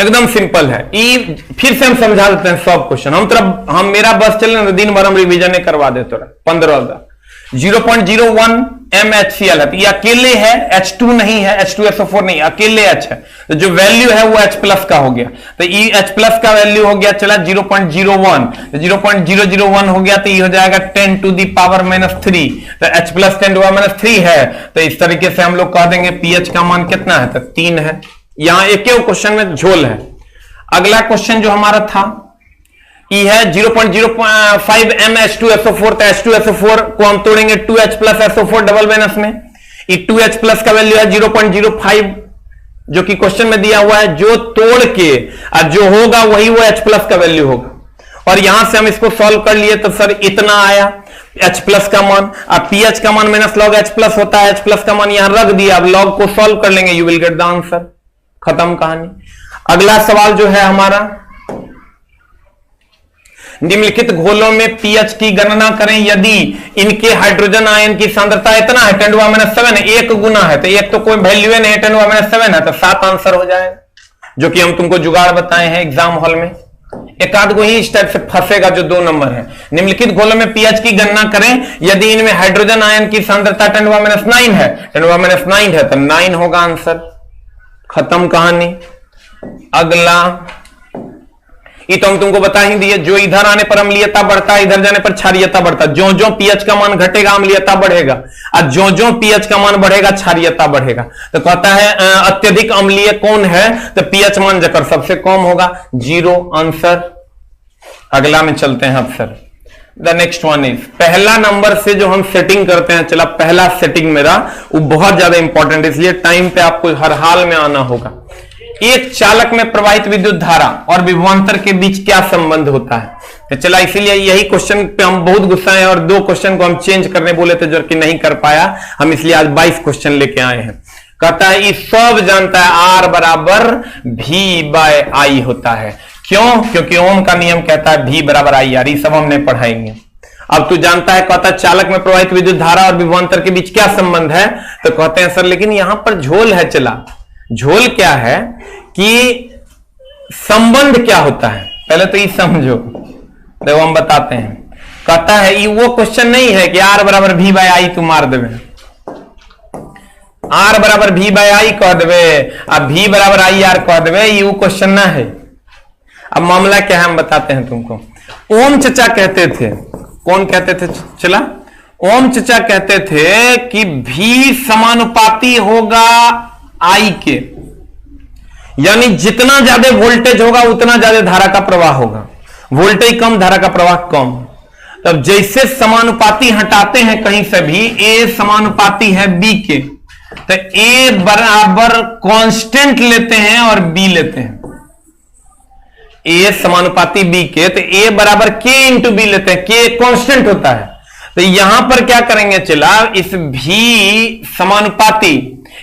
[SPEAKER 1] एकदम सिंपल है। ये फिर से हम समझा देते हैं सब क्वेश्चन। हम मेरा बस चल रहा दिन भर हम रिवीजन करवा देते रहे 15 का। 0.01 MHCl है तो ये अकेले है, H2 नहीं है, H2SO4 नहीं, अकेले H है तो जो वैल्यू है वो H प्लस का हो गया। तो ये H प्लस का वैल्यू हो गया चला 0.01, तो 0.001 हो गया तो ये हो जाएगा 10 to the power -3। तो H plus 10 to the power -3 है तो इस तरीके से हम लोग कह देंगे पीएच का मान कितना है? तो 3 है। यहां एक क्वेश्चन में झोल है। अगला क्वेश्चन जो हमारा था ये है 0.05 MH2SO4। तो H2SO4 को हम तोड़ेंगे 2H plus SO4 double minus में। ये 2H प्लस का वैल्यू है 0.05 जो कि क्वेश्चन में दिया हुआ है। जो तोड़ के और जो होगा वही वो H प्लस का वैल्यू होगा। और यहां से हम इसको सॉल्व कर लिए तो सर इतना आया H प्लस का मान। अब पीएच का मान माइनस लॉग H प्लस होता है, H प्लस का मान यहां रख दिया। अब लॉग को सॉल्व कर लेंगे, you will get the answer. खत्म कहानी। अगला सवाल जो है हमारा, निम्नलिखित घोलों में पीएच की गणना करें यदि इनके हाइड्रोजन आयन की सांद्रता इतना है 10 to the power -7 है, एक गुना है तो एक तो कोई वैल्यू नहीं है, 10 to the power -7 है तो 7 आंसर हो जाएगा, जो कि हम तुमको जुगाड़ बताए हैं एग्जाम हॉल में। एक आध को ही इस टाइप से फंसेगा जो 2 नंबर है। निम्नलिखित घोलों में पीएच की गणना करें यदि इनमें हाइड्रोजन आयन की सांद्रता 10 to the power -9 है, 10 to the power -9 है तो 9 होगा आंसर। खत्म कहानी। अगला ये तो हम तुमको बता ही दिए, जो इधर आने पर अम्लीयता बढ़ता है इधर जाने पर क्षारीयता बढ़ता है। जो जो पीएच का मान घटेगा अम्लीयता बढ़ेगा और जो जो पीएच का मान बढ़ेगा क्षारीयता बढ़ेगा। तो कहता है अत्यधिक अम्लीय कौन है? तो पीएच मान जकर सबसे कम होगा, 0 आंसर। अगला में चलते हैं अब sir. The next one is, पहला नंबर से जो हम सेटिंग करते हैं, चला पहला सेटिंग मेरा वो बहुत ज्यादा इंपॉर्टेंट है, इसलिए टाइम पे आपको हर हाल में आना होगा। एक चालक में प्रवाहित विद्युत धारा और विभवांतर के बीच क्या संबंध होता है? तो चला इसीलिए यही क्वेश्चन पे हम बहुत गुस्सा हैं और 2 क्वेश्चन को हम चेंज करने बोले थे जो कि नहीं कर पाया हम, इसलिए आज 22 क्वेश्चन लेके आए हैं। कहता है ये सब जानता है R बराबर V/I होता है। क्यों? क्योंकि ओम का नियम कहता है V बराबर IR। ये सब हमने पढ़ाएंगे। अब तू जानता है, कहता है चालक में प्रवाहित विद्युत धारा और विभवांतर के बीच क्या संबंध है? तो कहते हैं सर लेकिन यहां पर झोल है। चला झोल क्या है कि संबंध क्या होता है, पहले तो ये समझो, देखो हम बताते हैं। कहता है ये वो क्वेश्चन नहीं है कि R बराबर V/I तू मार देवे, R बराबर V/I कह देवे, अब V बराबर IR कह देवे, ये वो क्वेश्चन ना है। अब मामला क्या है हम बताते हैं तुमको। ओम चचा कहते थे, कौन कहते थे? चला ओम चचा कहते थे कि V समानुपाती होगा I के, यानी जितना ज्यादा वोल्टेज होगा उतना ज्यादा धारा का प्रवाह होगा, वोल्टेज कम धारा का प्रवाह कम। तब जैसे समानुपाती हटाते हैं कहीं से भी, A समानुपाती है B के, तो A बराबर कांस्टेंट लेते हैं और B लेते हैं। A समानुपाती B के तो A बराबर K इंटू B लेते हैं, K कांस्टेंट होता है। तो यहां पर क्या करेंगे? चला इस V समानुपाती,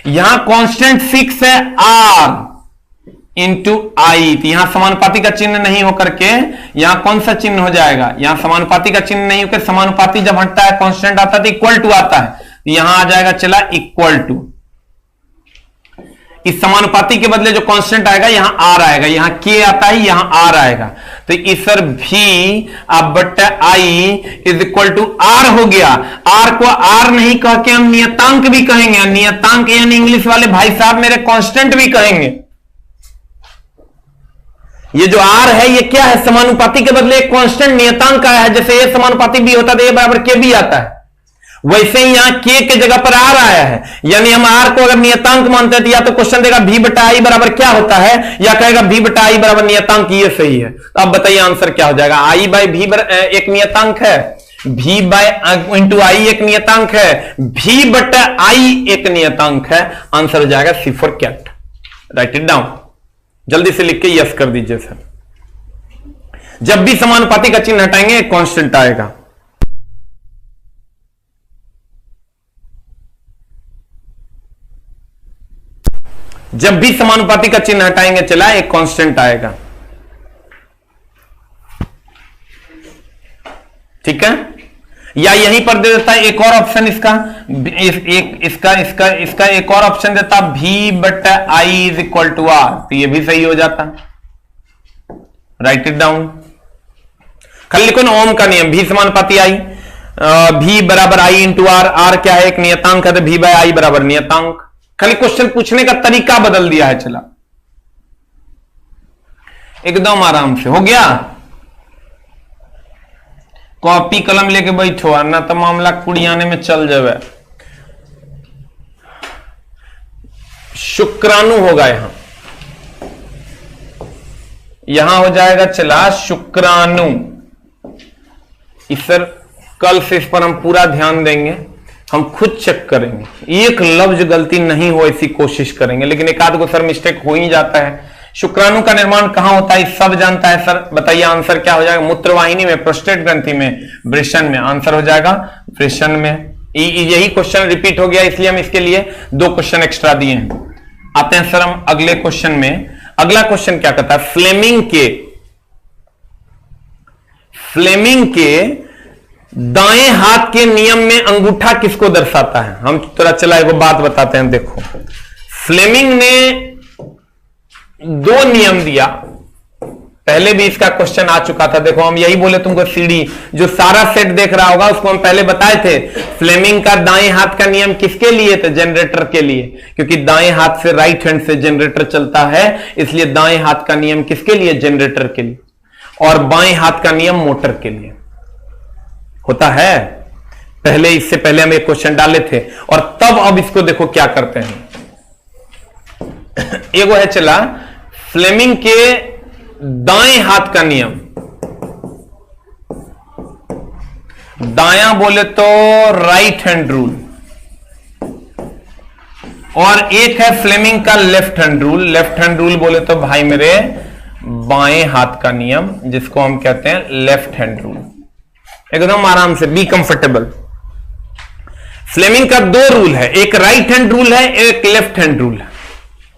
[SPEAKER 1] यहां कांस्टेंट 6 है R इंटू I, तो यहां समानुपाती का चिन्ह नहीं होकर के यहां कौन सा चिन्ह हो जाएगा? यहां समानुपाती का चिन्ह नहीं होकर समानुपाती जब हटता है कांस्टेंट आता है तो इक्वल टू आता है, तो यहां आ जाएगा चला इक्वल टू। इस समानुपाती के बदले जो कांस्टेंट आएगा यहां R आएगा, यहां K आता है यहां R आएगा, तो इस सर V अब बट्टा I is equal to R हो गया। R को R नहीं कह के हम नियतांक भी कहेंगे, नियतांक यानी इंग्लिश वाले भाई साहब मेरे कांस्टेंट भी कहेंगे। ये जो R है ये क्या है? समानुपाती के बदले एक कांस्टेंट नियतांक आया है। जैसे A समानुपाती B होता है तो A बराबर K भी आता है, वैसे ही यहां K के जगह पर R आया है, यानी हम R को अगर नियतांक मानते हैं तो या तो क्वेश्चन देगा V/I बराबर क्या होता है, या कहेगा V/I बराबर नियतांक, ये सही है। तो अब बताइए आंसर क्या हो जाएगा? I/V एक नियतांक है, V बाय इंटू आई एक नियतांक है, V बटा आई एक नियतांक है। आंसर हो जाएगा C for cat. Write it down, जल्दी से लिख के यस कर दीजिए सर। जब भी समानुपाती का चिन्ह हटाएंगे एक कांस्टेंट आएगा। जब भी समानुपाती का चिन्ह हटाएंगे चला एक कांस्टेंट आएगा। ठीक है, या यहीं पर दे देता है एक और ऑप्शन इसका, इसका एक और ऑप्शन देता V बटा I is equal to are, तो ये भी सही हो जाता। राइट इट डाउन, खाली लिखो ना ओम का नियम, V समानुपाती आई, V बराबर आई इंटू आर। आर क्या है, एक नियतांक है, तो V बाय आई बराबर नियतांक। खाली क्वेश्चन पूछने का तरीका बदल दिया है। चला एकदम आराम से हो गया। कॉपी कलम लेके बैठो, ना तो मामला कुड़ियाने में चल जावे। शुक्राणु होगा यहां हो जाएगा चला शुक्राणु। इस सर कल से इस पर हम पूरा ध्यान देंगे, हम खुद चेक करेंगे, एक लफ्ज गलती नहीं हो ऐसी कोशिश करेंगे, लेकिन एक आध को सर मिस्टेक हो ही जाता है। शुक्राणु का निर्माण कहां होता है सब जानता है सर, बताइए आंसर क्या हो जाएगा। मूत्रवाहिनी में, प्रोस्टेट ग्रंथि में, वृषण में। आंसर हो जाएगा वृषण में। यही क्वेश्चन रिपीट हो गया, इसलिए हम इसके लिए 2 क्वेश्चन एक्स्ट्रा दिए हैं। आते हैं सर हम अगले क्वेश्चन में। अगला क्वेश्चन क्या कहता है, फ्लेमिंग के दाएं हाथ के नियम में अंगूठा किसको दर्शाता है। हम थोड़ा चला एक बात बताते हैं। देखो, फ्लेमिंग ने 2 नियम दिया, पहले भी इसका क्वेश्चन आ चुका था। देखो हम यही बोले तुमको, सीडी जो सारा सेट देख रहा होगा उसको हम पहले बताए थे। फ्लेमिंग का दाएं हाथ का नियम किसके लिए था, जनरेटर के लिए, क्योंकि दाएं हाथ से राइट हैंड से जनरेटर चलता है, इसलिए दाएं हाथ का नियम किसके लिए, जनरेटर के लिए, और बाएं हाथ का नियम मोटर के लिए होता है। पहले, इससे पहले हम एक क्वेश्चन डाले थे, और तब अब इसको देखो क्या करते हैं। एगो है चला फ्लेमिंग के दाएं हाथ का नियम, दायां बोले तो राइट हैंड रूल, और एक है फ्लेमिंग का left hand rule. Left hand rule बोले तो भाई मेरे बाएं हाथ का नियम, जिसको हम कहते हैं लेफ्ट हैंड रूल। एकदम आराम से, बी कंफर्टेबल। फ्लेमिंग का 2 रूल है, एक राइट हैंड रूल है, एक लेफ्ट हैंड रूल है।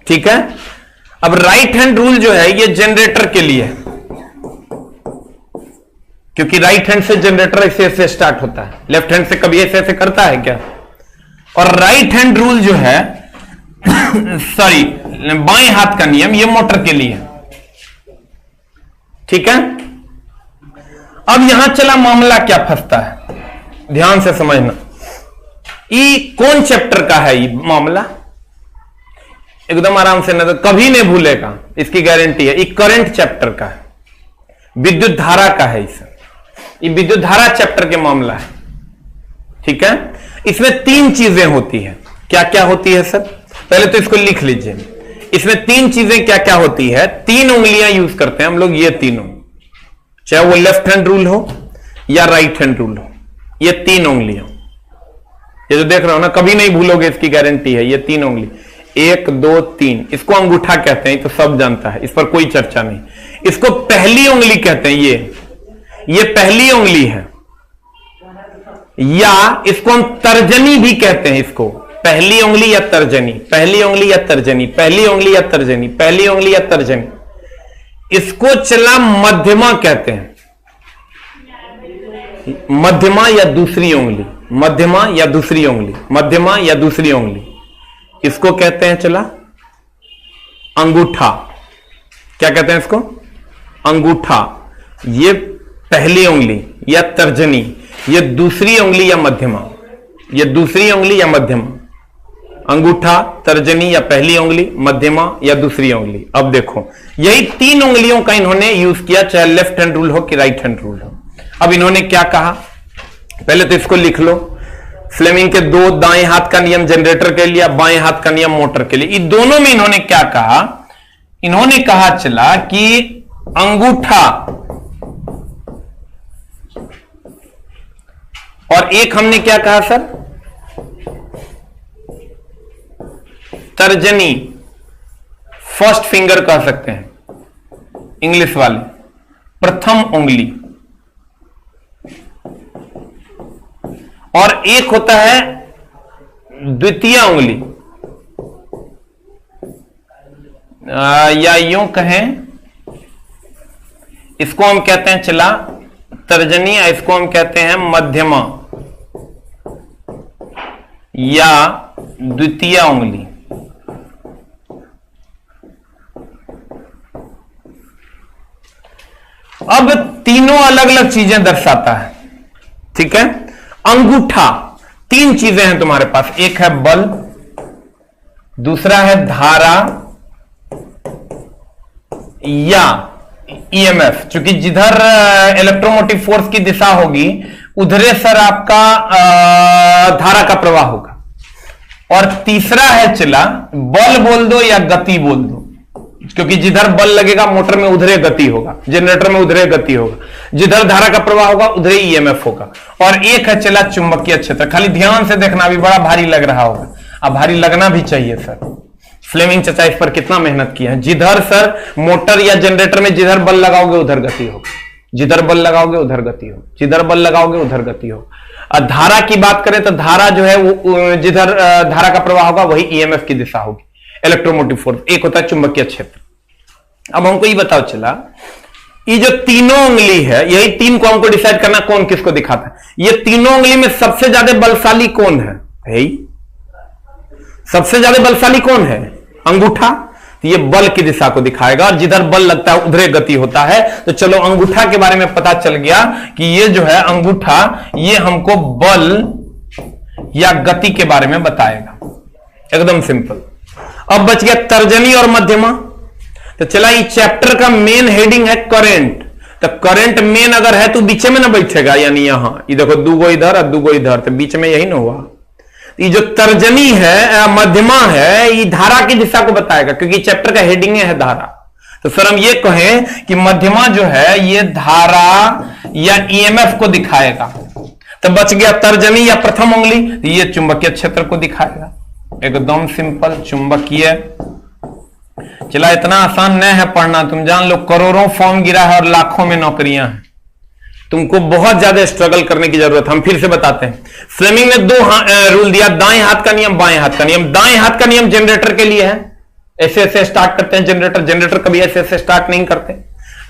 [SPEAKER 1] ठीक है, अब राइट हैंड रूल जो है ये जनरेटर के लिए है, क्योंकि राइट हैंड से जनरेटर ऐसे ऐसे स्टार्ट होता है, लेफ्ट हैंड से कभी ऐसे ऐसे करता है क्या। और राइट हैंड रूल जो है सॉरी बाएं हाथ का नियम, ये मोटर के लिए। ठीक है, अब यहां चला मामला क्या फंसता है, ध्यान से समझना। ये कौन चैप्टर का है ये मामला, एकदम आराम से, न कभी नहीं भूलेगा, इसकी गारंटी है। ये करंट चैप्टर का है, विद्युत धारा का है। ये विद्युत धारा चैप्टर के मामला है। ठीक है, इसमें 3 चीजें होती है। क्या क्या होती है सर, पहले तो इसको लिख लीजिए। इसमें 3 चीजें क्या क्या होती है, 3 उंगलियां यूज करते हैं हम लोग, ये तीनों, चाहे वो लेफ्ट हैंड रूल हो या राइट हैंड रूल हो, ये 3 उंगलियां, ये जो देख रहे हो ना, कभी नहीं भूलोगे, इसकी गारंटी है। ये 3 उंगली, 1 2 3, इसको अंगूठा कहते हैं, तो सब जानता है, इस पर कोई चर्चा नहीं। इसको पहली उंगली कहते हैं, ये पहली उंगली है, या इसको हम तर्जनी भी कहते हैं। इसको पहली उंगली या तर्जनी, पहली उंगली या तर्जनी, पहली उंगली या तर्जनी, पहली उंगली या तर्जनी। इसको चला मध्यमा कहते हैं, मध्यमा या दूसरी उंगली, मध्यमा या दूसरी उंगली, मध्यमा या दूसरी उंगली, इसको कहते हैं चला अंगूठा। क्या कहते हैं इसको, अंगूठा। ये पहली उंगली या तर्जनी, ये दूसरी उंगली या मध्यमा, ये दूसरी उंगली या मध्यमा, अंगूठा, तर्जनी या पहली उंगली, मध्यमा या दूसरी उंगली। अब देखो यही 3 उंगलियों का इन्होंने यूज किया, चाहे लेफ्ट हैंड रूल हो कि राइट हैंड रूल हो। अब इन्होंने क्या कहा, पहले तो इसको लिख लो। फ्लेमिंग के 2, दाएं हाथ का नियम जनरेटर के लिए, बाएं हाथ का नियम मोटर के लिए। इन दोनों में इन्होंने क्या कहा, इन्होंने कहा चला कि अंगूठा और एक हमने क्या कहा सर, तर्जनी, फर्स्ट फिंगर कह सकते हैं इंग्लिश वाले, प्रथम उंगली। और एक होता है द्वितीय उंगली, या यूं कहें इसको हम कहते हैं चला तर्जनी, या इसको हम कहते हैं मध्यमा या द्वितीय उंगली। अब तीनों अलग अलग चीजें दर्शाता है, ठीक है। अंगूठा, तीन चीजें हैं तुम्हारे पास, एक है बल, दूसरा है धारा या ईएमएफ। चूंकि जिधर इलेक्ट्रोमोटिव फोर्स की दिशा होगी उधरे सर आपका धारा का प्रवाह होगा। और तीसरा है चला बल बोल दो या गति बोल दो, क्योंकि जिधर बल लगेगा मोटर में उधरे गति होगा, जनरेटर में उधरे गति होगा, जिधर धारा का प्रवाह होगा उधरे ईएमएफ होगा। और एक है चला चुंबकीय क्षेत्र। खाली ध्यान से देखना, अभी बड़ा भारी लग रहा होगा, अब भारी लगना भी चाहिए सर। फ्लेमिंग चचा इस पर कितना मेहनत किया है। जिधर सर मोटर या जनरेटर में जिधर बल लगाओगे उधर गति होगा, जिधर बल लगाओगे उधर गति होगा, जिधर बल लगाओगे उधर गति होगा। धारा की बात करें तो धारा जो है वो जिधर धारा का प्रवाह होगा वही ईएमएफ की दिशा होगी, इलेक्ट्रोमोटिव फोर्स। एक होता है चुंबकीय क्षेत्र। अब हमको ये बताओ चला, ये जो तीनों उंगली है, यही तीन को हमको डिसाइड करना कौन किसको दिखाता है। ये तीनों उंगली में सबसे ज्यादा बलशाली कौन है भाई? सबसे ज्यादा बलशाली कौन है? अंगूठा। तो ये बल की दिशा को दिखाएगा, और जिधर बल लगता है उधरे गति होता है। तो चलो अंगूठा के बारे में पता चल गया कि ये जो है अंगूठा, ये हमको बल या गति के बारे में बताएगा, एकदम सिंपल। अब बच गया तर्जनी और मध्यमा। तो चला ये चैप्टर का मेन हेडिंग है करंट। तो करंट मेन अगर है तो बीच में ना बैठेगा, यानी यहां ये देखो दूगो इधर और दूगो इधर, तो बीच में यही ना हुआ। ये जो तर्जनी है, मध्यमा है, ये धारा की दिशा को बताएगा, क्योंकि चैप्टर का हेडिंग है धारा। तो सर हम ये कहें कि मध्यमा जो है ये धारा या ईएमएफ को दिखाएगा। तो बच गया तर्जनी या प्रथम उंगली, तो ये चुंबकीय क्षेत्र को दिखाएगा, एकदम सिंपल चुंबकीय। चला इतना आसान नहीं है पढ़ना, तुम जान लो करोड़ों फॉर्म गिरा है और लाखों में नौकरियां हैं, तुमको बहुत ज्यादा स्ट्रगल करने की जरूरत है। हम फिर से बताते हैं, फ्लेमिंग ने दो रूल दिया, दाएं हाथ का नियम, बाएं हाथ का नियम। दाएं हाथ का नियम जनरेटर के लिए है, ऐसे ऐसे स्टार्ट करते हैं जनरेटर, जनरेटर कभी ऐसे ऐसे स्टार्ट नहीं करते,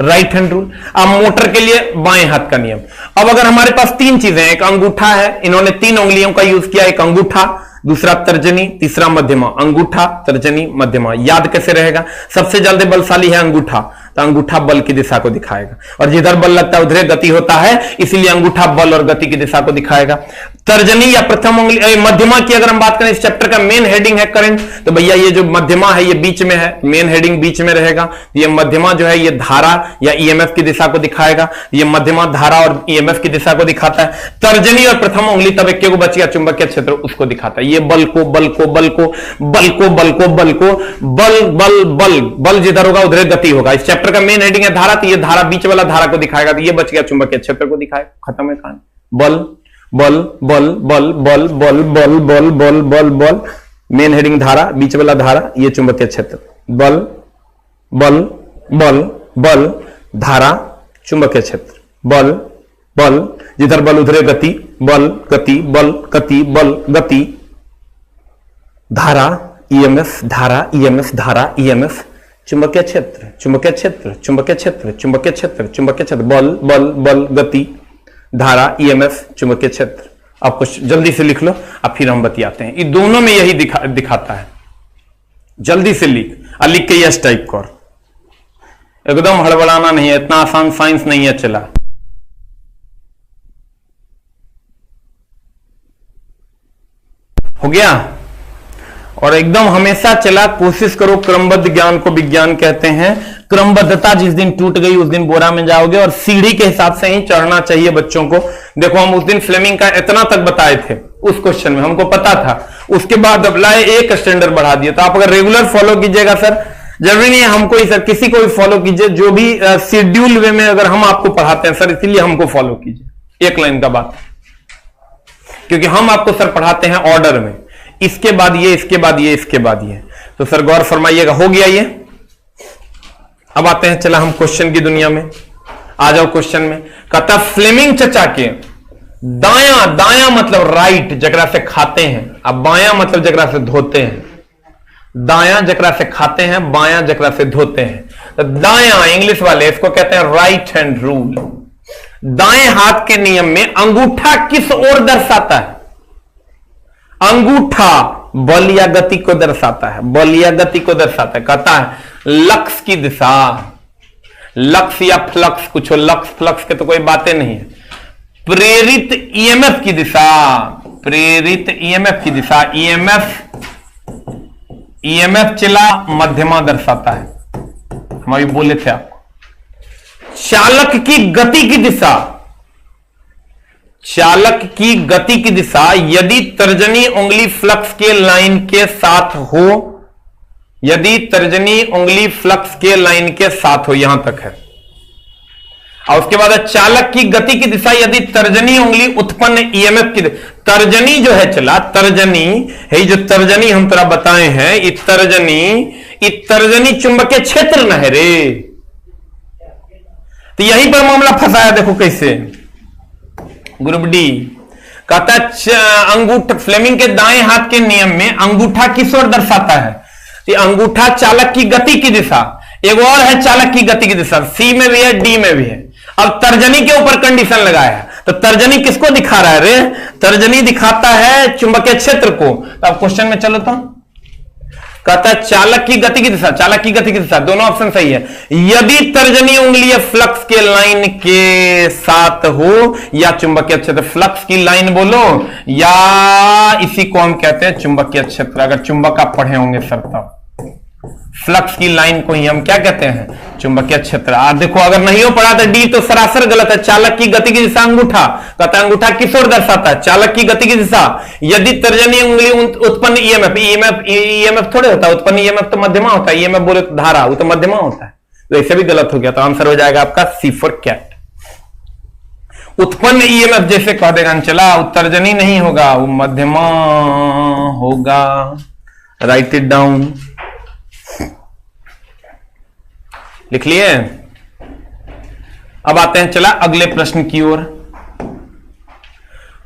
[SPEAKER 1] राइट हैंड रूल। अब मोटर के लिए बाएं हाथ का नियम। अब अगर हमारे पास तीन चीजें हैं, एक अंगूठा है, इन्होंने तीन उंगलियों का यूज किया, एक अंगूठा, दूसरा तर्जनी, तीसरा मध्यमा। अंगूठा, तर्जनी, मध्यमा, याद कैसे रहेगा? सबसे जल्दी बलशाली है अंगूठा, तो अंगूठा बल की दिशा को दिखाएगा, और जिधर बल लगता है उधर गति होता है, इसीलिए अंगूठा बल और गति की दिशा को दिखाएगा। तर्जनी या प्रथम उंगली, मध्यमा की अगर हम बात करें, इस चैप्टर का मेन हेडिंग है करंट, तो भैया ये जो मध्यमा है ये बीच में है, मेन हेडिंग बीच में रहेगा। ये मध्यमा जो है ये धारा या ईएमएफ की दिशा को दिखाएगा, ये मध्यमा धारा और ईएमएफ की दिशा को दिखाता है। तर्जनी और प्रथम उंगली तब एक को बच गया चुंबकीय क्षेत्र, उसको दिखाता है। ये बल को बल को बल को बल को बल को बल को बल बल बल बल जिधर होगा उधर गति होगा। इस चैप्टर का मेन हेडिंग है धारा, तो ये धारा बीच वाला धारा को दिखाएगा, तो ये बच गया चुंबकीय क्षेत्र को दिखाएगा। खत्म है कहानी। बल बल बल बल बल बल बल बल बल बल बल, मेन हेडिंग धारा, बीच वाला धारा, ये चुंबकीय क्षेत्र। बल बल बल बल धारा, चुंबकीय क्षेत्र। बल बल, जिधर बल उधरे गति, बल गति बल गति बल गति, धारा ईएमएफ, धारा ईएमएफ, धारा ईएमएफ, चुंबकीय क्षेत्र, चुंबकीय क्षेत्र, चुंबकीय क्षेत्र, चुंबकीय क्षेत्र, चुंबकीय क्षेत्र, बल बल बल गति, धारा ईएमएफ, चुंबकीय क्षेत्र। अब कुछ जल्दी से लिख लो, अब फिर हम बतियाते हैं। ये दोनों में यही दिखाता है। जल्दी से लिख, और लिख के यस टाइप कर, एकदम हड़बड़ाना नहीं है, इतना आसान साइंस नहीं है। चला हो गया। और एकदम हमेशा चला कोशिश करो, क्रमबद्ध ज्ञान को विज्ञान कहते हैं। क्रमबद्धता जिस दिन टूट गई उस दिन बोरा में जाओगे, और सीढ़ी के हिसाब से ही चढ़ना चाहिए बच्चों को। देखो हम उस दिन फ्लेमिंग का इतना तक बताए थे उस क्वेश्चन में, हमको पता था, उसके बाद अब लाए एक स्टैंडर्ड बढ़ा दिया। तो आप अगर रेगुलर फॉलो कीजिएगा सर, जरूरी नहीं है हमको ही सर, किसी को भी फॉलो कीजिए, जो भी शेड्यूल वे में अगर हम आपको पढ़ाते हैं सर, इसीलिए हमको फॉलो कीजिए। एक लाइन का बात, क्योंकि हम आपको सर पढ़ाते हैं ऑर्डर में, इसके बाद ये, इसके बाद ये, इसके बाद ये। तो सर गौर फरमाइएगा, हो गया ये। अब आते हैं, चला हम क्वेश्चन की दुनिया में। आ जाओ क्वेश्चन में। कहता फ्लेमिंग चचा के दाया, दाया मतलब राइट जगरा से खाते हैं, अब बाया मतलब जगरा से धोते हैं। दाया जगरा से खाते हैं, बाया जगरा से धोते हैं। तो दाया इंग्लिश वाले इसको कहते हैं राइट हैंड रूल। दाएं हाथ के नियम में अंगूठा किस ओर दर्शाता है? अंगूठा बल या गति को दर्शाता है, बल या गति को दर्शाता है। कहता है लक्स की दिशा, लक्स या फ्लक्स, कुछ लक्स फ्लक्स के तो कोई बातें नहीं है। प्रेरित ईएमएफ की दिशा, प्रेरित ईएमएफ की दिशा, ईएमएफ चला मध्यमा दर्शाता है, हम अभी बोले थे आपको। चालक की गति की दिशा, चालक की गति की दिशा यदि तर्जनी उंगली फ्लक्स के लाइन के साथ हो, यदि तर्जनी उंगली फ्लक्स के लाइन के साथ हो, यहां तक है। और उसके बाद चालक की गति की दिशा यदि तर्जनी उंगली उत्पन्न ईएमएफ की, तर्जनी जो है चला, तर्जनी है जो तर्जनी हम तेरा बताए हैं, ये तर्जनी चुंबकीय क्षेत्र न है रे। तो यहीं पर मामला फंसाया, देखो कैसे। ग्रुप डी कहता है अंगूठा, फ्लेमिंग के दाएं हाथ के नियम में अंगूठा किस ओर दर्शाता है? तो अंगूठा चालक की गति की दिशा, एक और है चालक की गति की दिशा, सी में भी है, डी में भी है। अब तर्जनी के ऊपर कंडीशन लगाया है, तो तर्जनी किसको दिखा रहा है रे? तर्जनी दिखाता है चुंबकीय क्षेत्र को। तो अब क्वेश्चन में चलो तो कहता है चालक की गति की दिशा, चालक की गति की दिशा, दोनों ऑप्शन सही है। यदि तर्जनी उंगली फ्लक्स के लाइन के साथ हो या चुंबकीय क्षेत्र, फ्लक्स की लाइन बोलो या इसी को हम कहते हैं चुंबकीय क्षेत्र। अगर चुंबक आप पढ़े होंगे सर तब, फ्लक्स की लाइन को ही हम क्या कहते हैं? चुंबकीय क्षेत्र। देखो अगर नहीं हो पढ़ा तो डी तो सरासर गलत है। चालक की गति की दिशा अंगूठा, कहता है अंगूठा किस ओर दर्शाता है? चालक की गति की दिशा यदि तर्जनी उंगली उत्पन्न ईएमएफ थोड़े होता है, उत्पन्न ईएमएफ तो मध्यमा होता है, ईएमएफ बोले तो धारा, वो तो मध्यमा होता है। तो ऐसे भी गलत हो गया, तो आंसर हो जाएगा आपका सी फॉर कैट। उत्पन्न ईएमएफ जैसे कह देगा चला, तर्जनी नहीं होगा, वो मध्यमा होगा। राइट इट डाउन, लिख लिए। अब आते हैं चला अगले प्रश्न की ओर।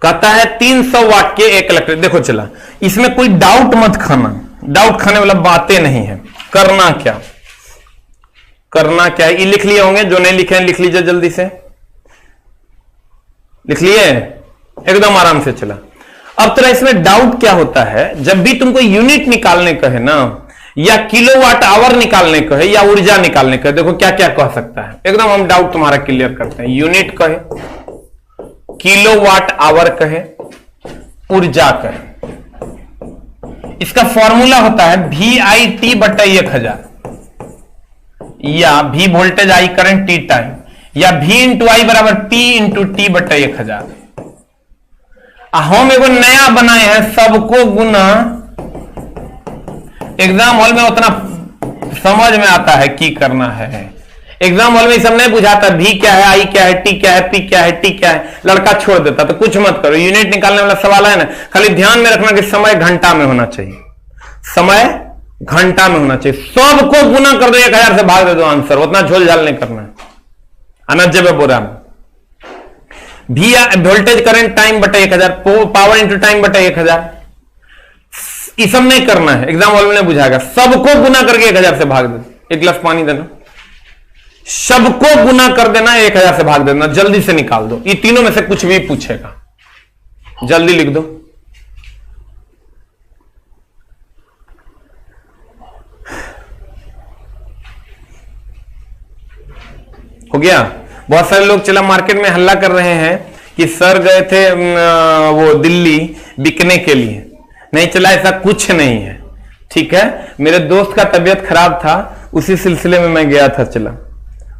[SPEAKER 1] कहता है 300 वाट के एक इलेक्ट्रिक, देखो चला इसमें कोई डाउट मत खाना, डाउट खाने वाला बातें नहीं है। करना क्या, करना क्या है, ये लिख लिए होंगे, जो नहीं लिखे हैं लिख लीजिए जल्दी से, लिख लिए एकदम आराम से। चला अब तेरा इसमें डाउट क्या होता है, जब भी तुमको यूनिट निकालने का है ना, या किलोवाट आवर निकालने को है, या ऊर्जा निकालने को है, देखो क्या क्या कह सकता है, एकदम हम डाउट तुम्हारा क्लियर करते हैं। यूनिट कहे, किलोवाट आवर कहे, ऊर्जा कहे, इसका फॉर्मूला होता है VIT बटा 1000, या V voltage, I current, T time, या V इंटू आई बराबर P इंटू T बटा 1000। हम एगो नया बनाए हैं, सबको गुना, एग्जाम हॉल में उतना समझ में आता है की करना है। एग्जाम हॉल में सब नहीं बुझाता, भी क्या है, आई क्या है, टी क्या है, पी क्या है, टी क्या है, लड़का छोड़ देता। तो कुछ मत करो, यूनिट निकालने वाला सवाल है ना, खाली ध्यान में रखना कि समय घंटा में होना चाहिए, समय घंटा में होना चाहिए। सबको गुना कर दो, 1000 से भाग दे दो आंसर, उतना झोल झाल नहीं करना है। अनजब बोरा भी वोल्टेज करंट टाइम बटा 1000, पावर इंटू टाइम बटा 1000, ये सब नहीं करना है, एग्जाम हॉल में नहीं बुझाएगा। सबको गुना करके 1000 से भाग देना, एक गिलास पानी देना, सबको गुना कर देना, 1000 से भाग देना, जल्दी से निकाल दो। ये तीनों में से कुछ भी पूछेगा, जल्दी लिख दो। हो गया। बहुत सारे लोग चला मार्केट में हल्ला कर रहे हैं कि सर गए थे वो दिल्ली बिकने के लिए, नहीं चला, ऐसा कुछ नहीं है, ठीक है। मेरे दोस्त का तबीयत खराब था, उसी सिलसिले में मैं गया था चला।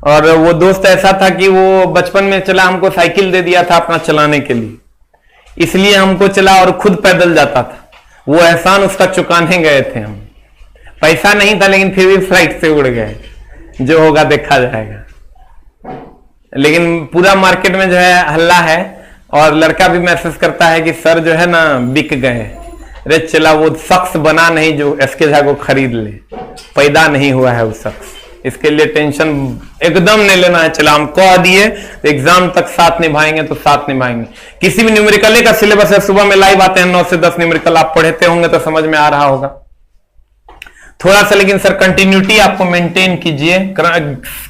[SPEAKER 1] और वो दोस्त ऐसा था कि वो बचपन में चला हमको साइकिल दे दिया था अपना चलाने के लिए, इसलिए हमको चला और खुद पैदल जाता था। वो एहसान उसका चुकाने गए थे हम, पैसा नहीं था लेकिन फिर भी फ्लाइट से उड़ गए, जो होगा देखा जाएगा। लेकिन पूरा मार्केट में जो है हल्ला है, और लड़का भी मैसेज करता है कि सर जो है ना बिक गए। अरे चला वो शख्स बना नहीं जो एसके झा को खरीद ले, पैदा नहीं हुआ है वो शख्स, इसके लिए टेंशन एकदम नहीं लेना है। चला हम कह दिए तो एग्जाम तक साथ निभाएंगे तो साथ निभाएंगे। किसी भी न्यूमेरिकल का सिलेबस है, सुबह में लाइव आते हैं 9 से 10 न्यूमेरिकल, आप पढ़ते होंगे तो समझ में आ रहा होगा थोड़ा सा। लेकिन सर कंटिन्यूटी आपको मेंटेन कीजिए,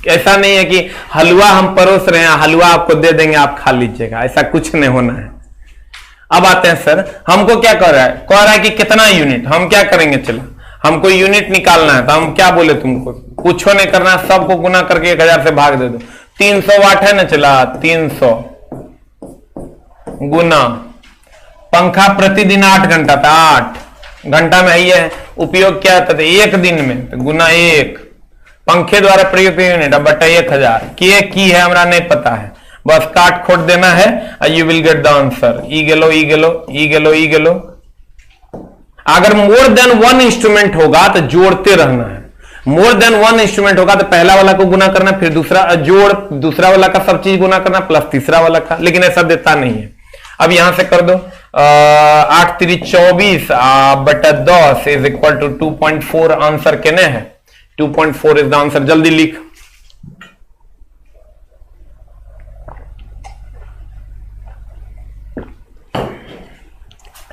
[SPEAKER 1] ऐसा नहीं है कि हलवा हम परोस रहे हैं, हलवा आपको दे देंगे आप खा लीजिएगा, ऐसा कुछ नहीं होना है। अब आते हैं सर, हमको क्या कह रहा है कि कितना यूनिट, हम क्या करेंगे, चलो हमको यूनिट निकालना है तो हम क्या बोले तुमको, कुछ नहीं करना, सबको गुना करके 1000 से भाग दे दो। 300 वाट है ना, चला 300 गुना, पंखा प्रतिदिन 8 घंटा था, 8 घंटा में ये उपयोग क्या था, 1 दिन में तो गुना 1, पंखे द्वारा प्रयुक्त यूनिट अब बटा 1000 की है हमरा नहीं पता है, बस काट खोट देना है और you will get the answer. ई गेलो। अगर मोर देन 1 इंस्ट्रूमेंट होगा तो जोड़ते रहना है, मोर देन 1 इंस्ट्रूमेंट होगा तो पहला वाला को गुना करना, फिर दूसरा जोड़, दूसरा वाला का सब चीज गुना करना प्लस तीसरा वाला का, लेकिन ऐसा देता नहीं है। अब यहां से कर दो 8 3 24 बटा 10 इज इक्वल टू 2.4, आंसर केने है 2.4 इज द आंसर। जल्दी लिख,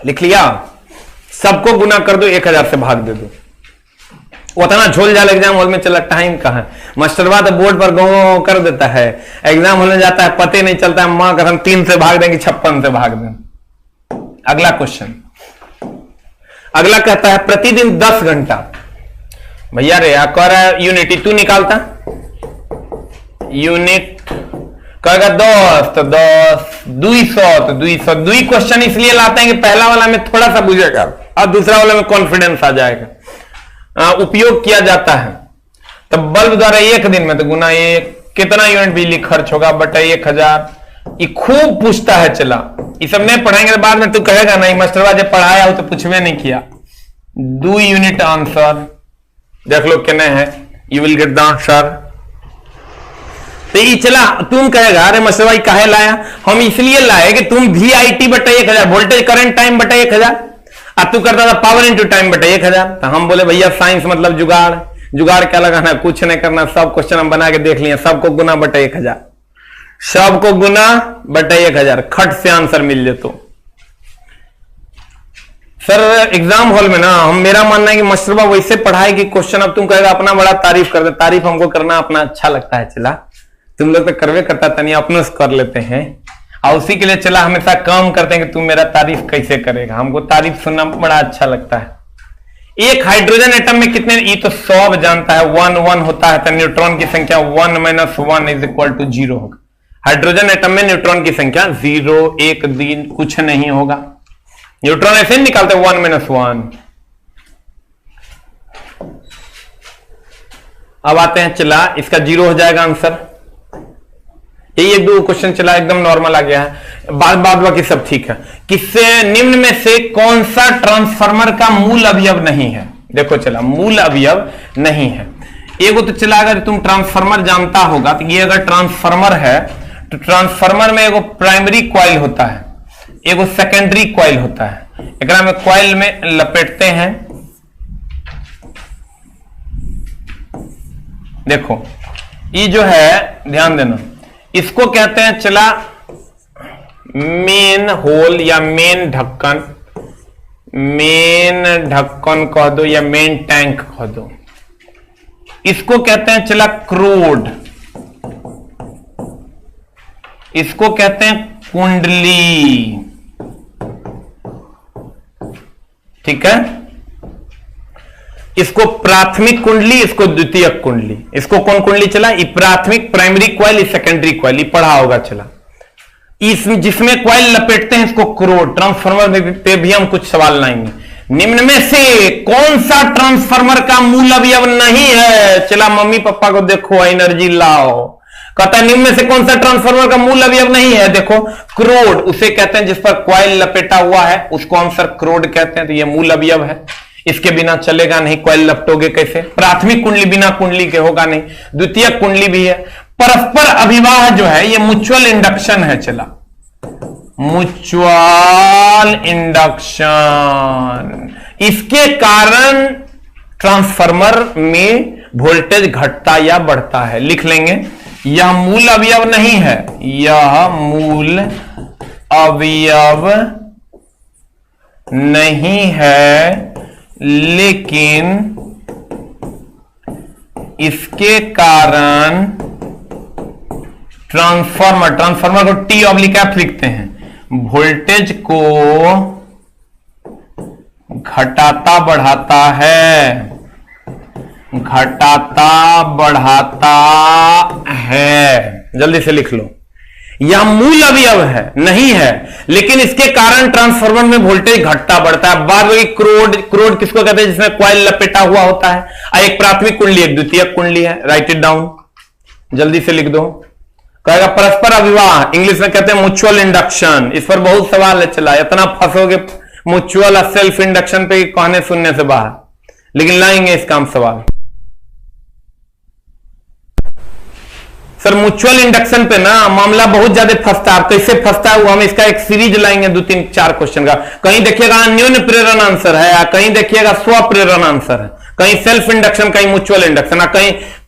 [SPEAKER 1] लिख लिया, सबको गुना कर दो, 1000 से भाग दे दो। उतना झोल झाल एग्जाम हॉल में चला, टाइम कहां, मास्टरवा तो बोर्ड पर गो कर देता है, एग्जाम हॉल में जाता है पते नहीं चलता है, मां कसम 3 से भाग देंगे 56 से भाग दें। अगला क्वेश्चन, अगला कहता है प्रतिदिन 10 घंटा, भैया रे कह रहा है यूनिट, तू निकालता यूनिट, कहेगा 10 तो 10, 200 तो 200। 2 क्वेश्चन इसलिए लाते हैं कि पहला वाला में थोड़ा सा बुझेगा और दूसरा वाला में कॉन्फिडेंस आ जाएगा। उपयोग किया जाता है तो बल्ब द्वारा 1 दिन में तो गुना 1, कितना यूनिट बिजली खर्च होगा बटा 1000। ये खूब पूछता है, चला ये सब नहीं पढ़ाएंगे तो बाद में तू कहेगा नहीं मास्टरवा जब पढ़ाया हो तो पूछवे नहीं किया। 2 यूनिट आंसर देख लो कितने है, you will get the answer. तो ये चला तुम कहेगा अरे मास्टरवा काहे लाया, हम इसलिए लाए कि तुम VIT बटा 1000, वोल्टेज करंट टाइम बटा 1000, अब तू करता था पावर इनटू टाइम बटा 1000। तो हम बोले भैया साइंस मतलब जुगाड़, जुगाड़ क्या लगाना, कुछ नहीं करना, सब क्वेश्चन हम बना के देख लिए, सबको गुना बटा 1000, सबको गुना बटा 1000, खट से आंसर मिल जेतो। सर एग्जाम हॉल में ना हम, मेरा मानना है कि मास्टरवा वैसे पढ़ाए कि क्वेश्चन, अब तुम कहेगा अपना बड़ा तारीफ कर दे, तारीफ हमको करना अपना अच्छा लगता है, चला तुम लोग तो करवे करता तनी अपने से कर लेते हैं, और उसी के लिए चला हमेशा काम करते हैं कि तुम मेरा तारीफ कैसे करेगा, हमको तारीफ सुनना बड़ा अच्छा लगता है। एक हाइड्रोजन एटम में कितने, ये तो सब जानता है, 1 1 होता है तो न्यूट्रॉन की संख्या 1 - 1 इज इक्वल टू 0 होगा। हाइड्रोजन एटम में न्यूट्रॉन की संख्या 0 1 दिन कुछ नहीं होगा, न्यूट्रॉन ऐसे ही निकालते 1 - 1। अब आते हैं, चला इसका 0 हो जाएगा आंसर। ये 2 क्वेश्चन चला एकदम नॉर्मल आ गया है, बाद बाकी सब ठीक है। किससे निम्न में से कौन सा ट्रांसफार्मर का मूल अवयव नहीं है, देखो चला मूल अवयव नहीं है। एगो तो चला अगर तुम ट्रांसफार्मर जानता होगा तो ये अगर ट्रांसफार्मर है तो ट्रांसफार्मर में एगो प्राइमरी कॉइल होता है, एगो सेकेंडरी कॉइल होता है, एकरा में कॉइल में लपेटते हैं। देखो ये जो है ध्यान देना, इसको कहते हैं चला मेन होल या मेन ढक्कन, मेन ढक्कन कह दो या मेन टैंक कह दो। इसको कहते हैं चला क्रोड, इसको कहते हैं कुंडली, ठीक है। इसको प्राथमिक कुंडली, इसको द्वितीयक कुंडली। इसको कौन कुंडली चला, ये प्राथमिक प्राइमरी कॉइल, सेकेंडरी कॉइल, पढ़ा होगा चला। इसमें जिसमें कॉइल लपेटते हैं इसको क्रोड। ट्रांसफार्मर पे भी हम कुछ सवाल लाएंगे। निम्न में से कौन सा ट्रांसफार्मर का मूल अवयव नहीं है, चला मम्मी पापा को देखो एनर्जी लाओ। कहता निम्न में से कौन सा ट्रांसफार्मर का मूल अवयव नहीं है, देखो क्रोड, उसे कहते हैं जिस पर कॉइल लपेटा हुआ है उसको हम सर क्रोड कहते हैं, तो ये मूल अवयव है, इसके बिना चलेगा नहीं, कॉइल लपटोगे कैसे। प्राथमिक कुंडली बिना कुंडली के होगा नहीं, द्वितीयक कुंडली भी है। परस्पर अभिवाह जो है ये म्यूचुअल इंडक्शन है, चला म्यूचुअल इंडक्शन। इसके कारण ट्रांसफार्मर में वोल्टेज घटता या बढ़ता है। लिख लेंगे, यह मूल अवयव नहीं है, यह मूल अवयव नहीं है, लेकिन इसके कारण ट्रांसफार्मर को टी ऑब्लिक एफ लिखते हैं, वोल्टेज को घटाता बढ़ाता है, घटाता बढ़ाता है। जल्दी से लिख लो, यह मूल अवयव है नहीं है, लेकिन इसके कारण ट्रांसफार्मर में वोल्टेज घटता बढ़ता है। बाद में क्रोड किसको कहते हैं, जिसमें कॉइल लपेटा हुआ होता है। एक प्राथमिक कुंडली, एक द्वितीयक कुंडली है। राइट इट डाउन, जल्दी से लिख दो। कहेगा परस्पर अविवाह, इंग्लिश में कहते हैं म्यूचुअल इंडक्शन। इस पर बहुत सवाल है, चला इतना फंसोगे म्यूचुअल और सेल्फ इंडक्शन पे कहने सुनने से बाहर, लेकिन लाएंगे इसका हम सवाल। सर म्यूचुअल इंडक्शन पे ना मामला बहुत ज्यादा फंसता है, कैसे फंसता है वो हम इसका एक सीरीज लाएंगे 2-3-4 क्वेश्चन का। कहीं देखिएगा अन्योन्य प्रेरण आंसर है, कहीं देखिएगा स्व प्रेरण आंसर है, कहीं सेल्फ इंडक्शन, कहीं म्यूचुअल इंडक्शन,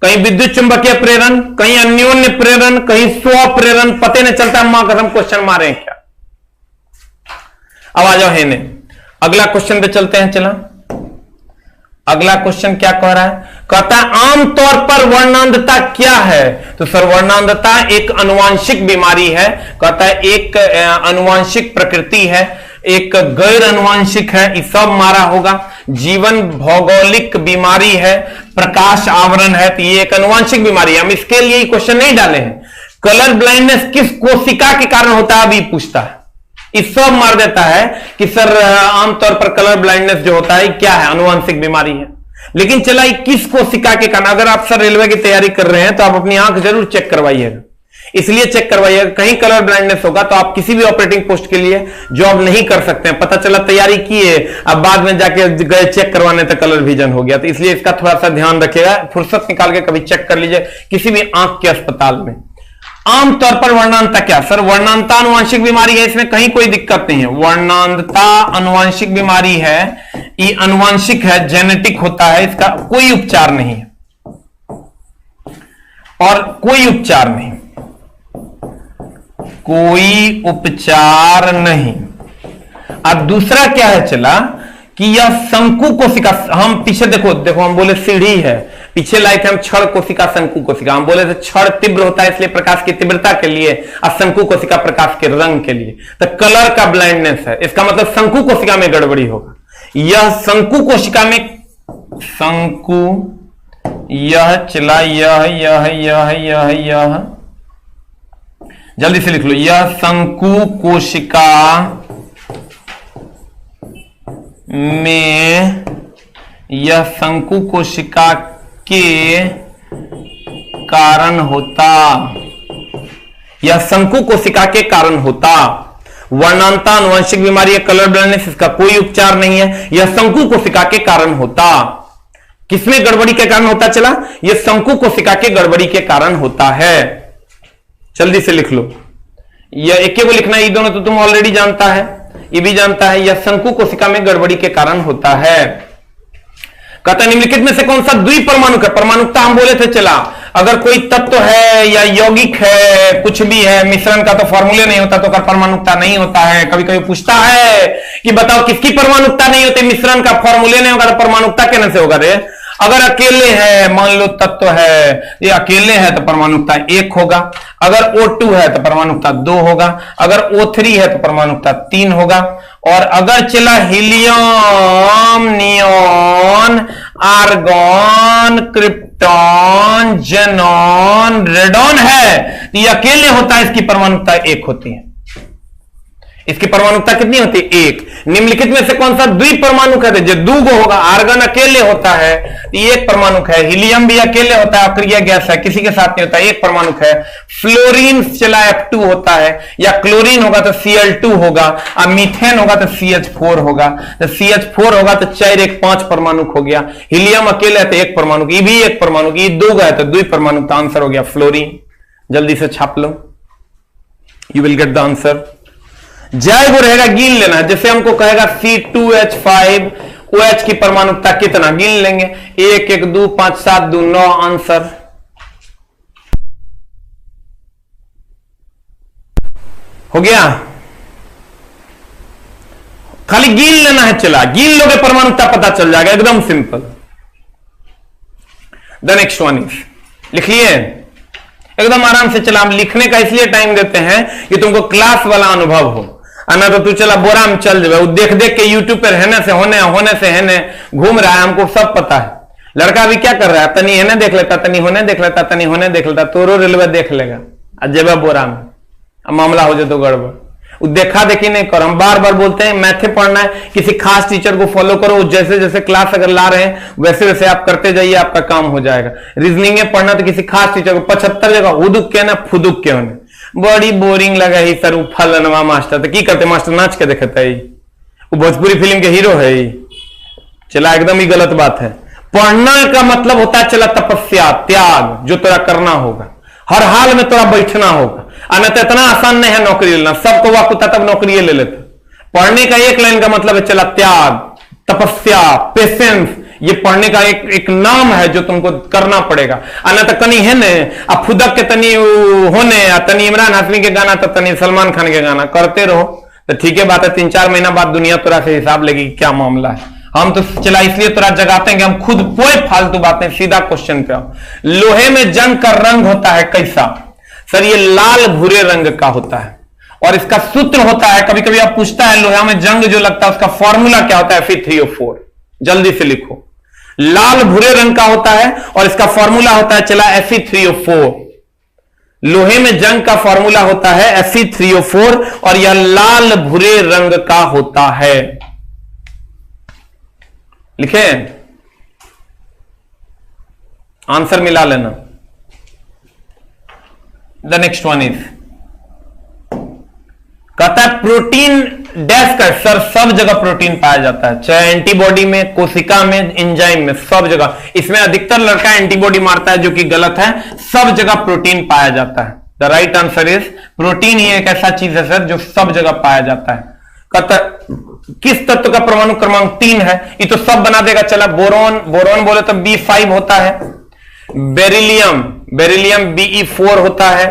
[SPEAKER 1] कहीं विद्युत चुंबकीय प्रेरण, कहीं अन्योन्य प्रेरण, कहीं स्व प्रेरण। पते नहीं चलता मां कसम क्वेश्चन मारे हैं क्या। अब आ जाओ है ने अगला क्वेश्चन पे चलते हैं। चला अगला क्वेश्चन क्या कह रहा है, कहता है आमतौर पर वर्णांधता क्या है। तो सर वर्णांधता एक अनुवांशिक बीमारी है। कहता है एक अनुवांशिक प्रकृति है, एक गैर अनुवांशिक है, इस सब मारा होगा। जीवन भौगोलिक बीमारी है, प्रकाश आवरण है, तो ये एक अनुवांशिक बीमारी है। हम इसके लिए क्वेश्चन नहीं डाले हैं। कलर ब्लाइंडनेस किस कोशिका के कारण होता है अभी पूछता है। इस सब मार देता है कि सर आमतौर पर कलर ब्लाइंडनेस जो होता है क्या है, अनुवांशिक बीमारी है। लेकिन चला किस कोशिका के कारण। अगर आप सर रेलवे की तैयारी कर रहे हैं तो आप अपनी आंख जरूर चेक करवाइएगा, इसलिए चेक करवाइएगा कहीं कलर ब्लाइंडनेस होगा तो आप किसी भी ऑपरेटिंग पोस्ट के लिए जॉब नहीं कर सकते हैं। पता चला तैयारी की है, अब बाद में जाके गए चेक करवाने तक कलर विजन हो गया। तो इसलिए इसका थोड़ा सा ध्यान रखिएगा, फुर्सत निकाल के कभी चेक कर लीजिए किसी भी आंख के अस्पताल में। आमतौर पर वर्णांधता क्या सर, वर्णांधता अनुवांशिक बीमारी है, इसमें कहीं कोई दिक्कत नहीं है। वर्णांधता अनुवांशिक बीमारी है, ये अनुवांशिक है, जेनेटिक होता है, इसका कोई उपचार नहीं है और कोई उपचार नहीं, कोई उपचार नहीं। अब दूसरा क्या है चला कि यह शंकु कोशिका, हम पीछे देखो हम बोले सीढ़ी है, पीछे लाए थे हम क्षण कोशिका शंकु कोशिका। हम बोले थे क्षण तीव्र होता है इसलिए प्रकाश की तीव्रता के लिए, और शंकु कोशिका प्रकाश के रंग के लिए। तो कलर का ब्लाइंडनेस है, इसका मतलब शंकु कोशिका में गड़बड़ी होगा। यह शंकु कोशिका में, शंकु यह चला यह जल्दी से लिख लो, यह शंकु कोशिका में, यह शंकु कोशिका के कारण होता, यह शंकु कोशिका के कारण होता। वर्णांधता अनुवांशिक बीमारी है, कलर ब्लाइंडनेस, इसका कोई उपचार नहीं है, यह शंकु कोशिका के कारण होता। किसमें गड़बड़ी के कारण होता चला, यह शंकु कोशिका के गड़बड़ी के कारण होता है। जल्दी से लिख लो, यह एक को लिखना है, ये दोनों तो तुम ऑलरेडी जानता है, ये भी जानता है, यह शंकु कोशिका में गड़बड़ी के कारण होता है। कहता निम्नलिखित में से कौन सा द्विपरमाणुक है। परमाणुकता हम बोले थे चला, अगर कोई तत्व है या यौगिक है, कुछ भी है, मिश्रण का तो फॉर्मूले नहीं होता तो अगर परमाणुकता नहीं होता है। कभी कभी पूछता है कि बताओ किसकी परमाणुकता नहीं होती, मिश्रण का फॉर्मूले नहीं होगा तो परमाणुकता कैसे होगा रे। अगर अकेले है, मान लो तत्व है, ये अकेले है तो परमाणुकता 1 होगा, अगर O2 है तो परमाणुकता 2 होगा, अगर O3 है तो परमाणुकता 3 होगा, और अगर चला helium, neon, argon, krypton, xenon, radon है तो ये अकेले होता है, इसकी परमाणुकता 1 होती है। इसकी परमाणुकता कितनी होती है, 1। निम्नलिखित में से कौन सा द्विपरमाणुक है, जो 2 होगा। आर्गन अकेले होता है, ये 1 परमाणुक है। हीलियम भी अकेले होता है, अक्रिय गैस है, किसी के साथ नहीं होता, 1 परमाणुक है। फ्लोरीन चला F2 होता है, या क्लोरीन होगा तो Cl2 होगा, और मीथेन होगा तो CH4 होगा। तो CH4 होगा तो 4 1 5 परमाणुक हो गया। हीलियम अकेले है तो 1 परमाणुक, ये भी 1 परमाणुक, ये 2 है तो 2 परमाणुक। तो आंसर हो गया फ्लोरीन। जल्दी से छाप लो, you will get the answer. जाएगा रहेगा, गिन लेना है। जैसे हमको कहेगा C2H5 OH की परमाणुकता कितना, गिन लेंगे 1 1 2 5 7 2 9 आंसर हो गया। खाली गिन लेना है, चला गिन लोगे परमाणुकता पता चल जाएगा, एकदम simple. The next one is, लिख लिए एकदम आराम से। चला हम लिखने का इसलिए टाइम देते हैं कि तुमको क्लास वाला अनुभव हो, ना तो तू चला बोरा में चल जाए, देख देख के यूट्यूब पर रहने से होने से है घूम रहा है, हमको सब पता है। लड़का भी क्या कर रहा है, तनी है देख लेता, तनी होने देख लेता, तनी होने देख लेता, तोरो रेलवे देख लेगा, अजब बोरा में अब मामला हो जाए तो गड़बड़। देखा देखी नहीं करो, हम बार बार बोलते हैं मैथे पढ़ना है, किसी खास टीचर को फॉलो करो, जैसे जैसे क्लास अगर ला रहे हैं वैसे वैसे आप करते जाइए, आपका काम हो जाएगा। रीजनिंग में पढ़ना तो किसी खास टीचर को 75 जगह हुदुक के ना फुदुक के होने, बड़ी बोरिंग लगा ही सर फलनवा मास्टर, तो की करते मास्टर नाच के देखते ही, वो भोजपुरी फिल्म के हीरो है ही। चला एकदम ही गलत बात है। पढ़ना का मतलब होता है चला तपस्या, त्याग, जो तेरा करना होगा, हर हाल में तेरा बैठना होगा। तो इतना आसान नहीं है नौकरी लेना, सबको वाकुता तब नौकरी ले लेते। पढ़ने का एक लाइन का मतलब है चला त्याग, तपस्या, पेशेंस, ये पढ़ने का एक नाम है जो तुमको करना पड़ेगा। तो कनी है ने अब फुदक के तनी होने, तनी इमरान हाशमी के गाना तो तनी सलमान खान के गाना करते रहो तो ठीक है बात है। 3-4 महीना बाद दुनिया तोरा से हिसाब लेगी क्या मामला है। हम तो चला इसलिए तोरा जगाते हैं कि हम खुद कोई फालतू बातें, सीधा क्वेश्चन पे आओ। लोहे में जंग का रंग होता है कैसा? सर ये लाल भूरे रंग का होता है और इसका सूत्र होता है, कभी कभी आप पूछता है लोहा में जंग जो लगता है उसका फॉर्मूला क्या होता है, Fe3O4, जल्दी से लिखो। लाल भूरे रंग का होता है और इसका फॉर्मूला होता है चला Fe3O4। लोहे में जंग का फॉर्मूला होता है Fe3O4 और यह लाल भूरे रंग का होता है। लिखे, आंसर मिला लेना। द नेक्स्ट वन इज, कहता है प्रोटीन डैश का, सर सब जगह प्रोटीन पाया जाता है, चाहे एंटीबॉडी में, कोशिका में, एंजाइम में, सब जगह। इसमें अधिकतर लड़का एंटीबॉडी मारता है जो कि गलत है, सब जगह प्रोटीन पाया जाता है। The right answer is, protein ही एक ऐसा चीज है सर जो सब जगह पाया जाता है। कहता किस तत्व का परमाणु क्रमांक 3 है? ये तो सब बना देगा चला। बोरोन, बोरोन बोले तो B5 होता है। बेरिलियम, बेरिलियम Be4 होता है।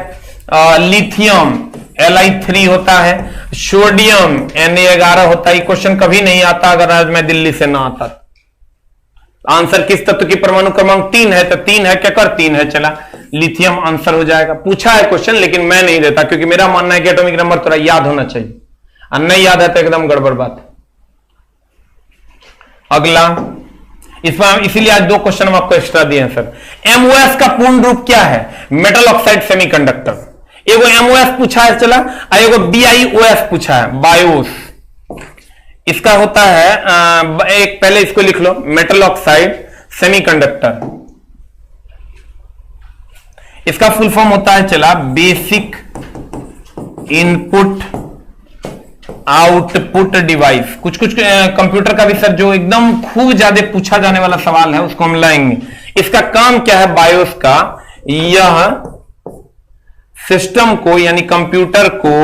[SPEAKER 1] लिथियम Li3 होता है। सोडियम Na11 होता है। ये क्वेश्चन कभी नहीं आता अगर आज मैं दिल्ली से ना आता। आंसर किस तत्व की परमाणु क्रमांक 3 है? तो 3 है, क्या कर 3 है चला, लिथियम आंसर हो जाएगा। पूछा है क्वेश्चन लेकिन मैं नहीं देता क्योंकि मेरा मानना है कि एटॉमिक नंबर थोड़ा याद होना चाहिए, और नहीं याद है तो एकदम गड़बड़ बात। अगला, इसमें इसीलिए आज 2 क्वेश्चन हम आपको एक्स्ट्रा दिए हैं सर। MOS का पूर्ण रूप क्या है? Metal oxide semiconductor. एगो MOS पूछा है चला, और एगो BIOS पूछा है, बायोस। इसका होता है एक पहले इसको लिख लो, मेटल ऑक्साइड सेमीकंडक्टर। इसका फुल फॉर्म होता है चला बेसिक इनपुट आउटपुट डिवाइस। कुछ कुछ कंप्यूटर का भी सर जो एकदम खूब ज्यादा पूछा जाने वाला सवाल है उसको हम लाएंगे। इसका काम क्या है बायोस का? यह सिस्टम को यानी कंप्यूटर को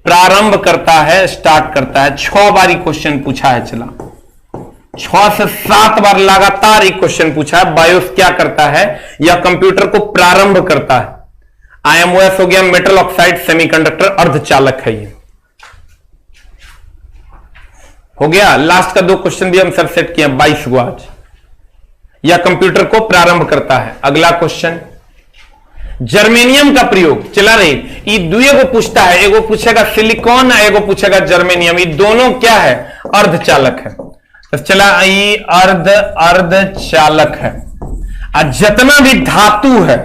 [SPEAKER 1] प्रारंभ करता है, स्टार्ट करता है। 6 बार क्वेश्चन पूछा है चला, 6 से 7 बार लगातार एक क्वेश्चन पूछा है। बायोस क्या करता है? यह कंप्यूटर को प्रारंभ करता है। IMOS हो गया मेटल ऑक्साइड सेमीकंडक्टर, अर्धचालक है ये। हो गया। लास्ट का 2 क्वेश्चन भी हम सर सेट किए 22 को आज। यह कंप्यूटर को प्रारंभ करता है। अगला क्वेश्चन, जर्मेनियम का प्रयोग चला रही, ये दुए को पूछता है, एगो पूछेगा सिलिकॉन, एगो पूछेगा जर्मेनियम। ये दोनों क्या है? अर्धचालक है। तो चला ये अर्धचालक है। और जितना भी धातु है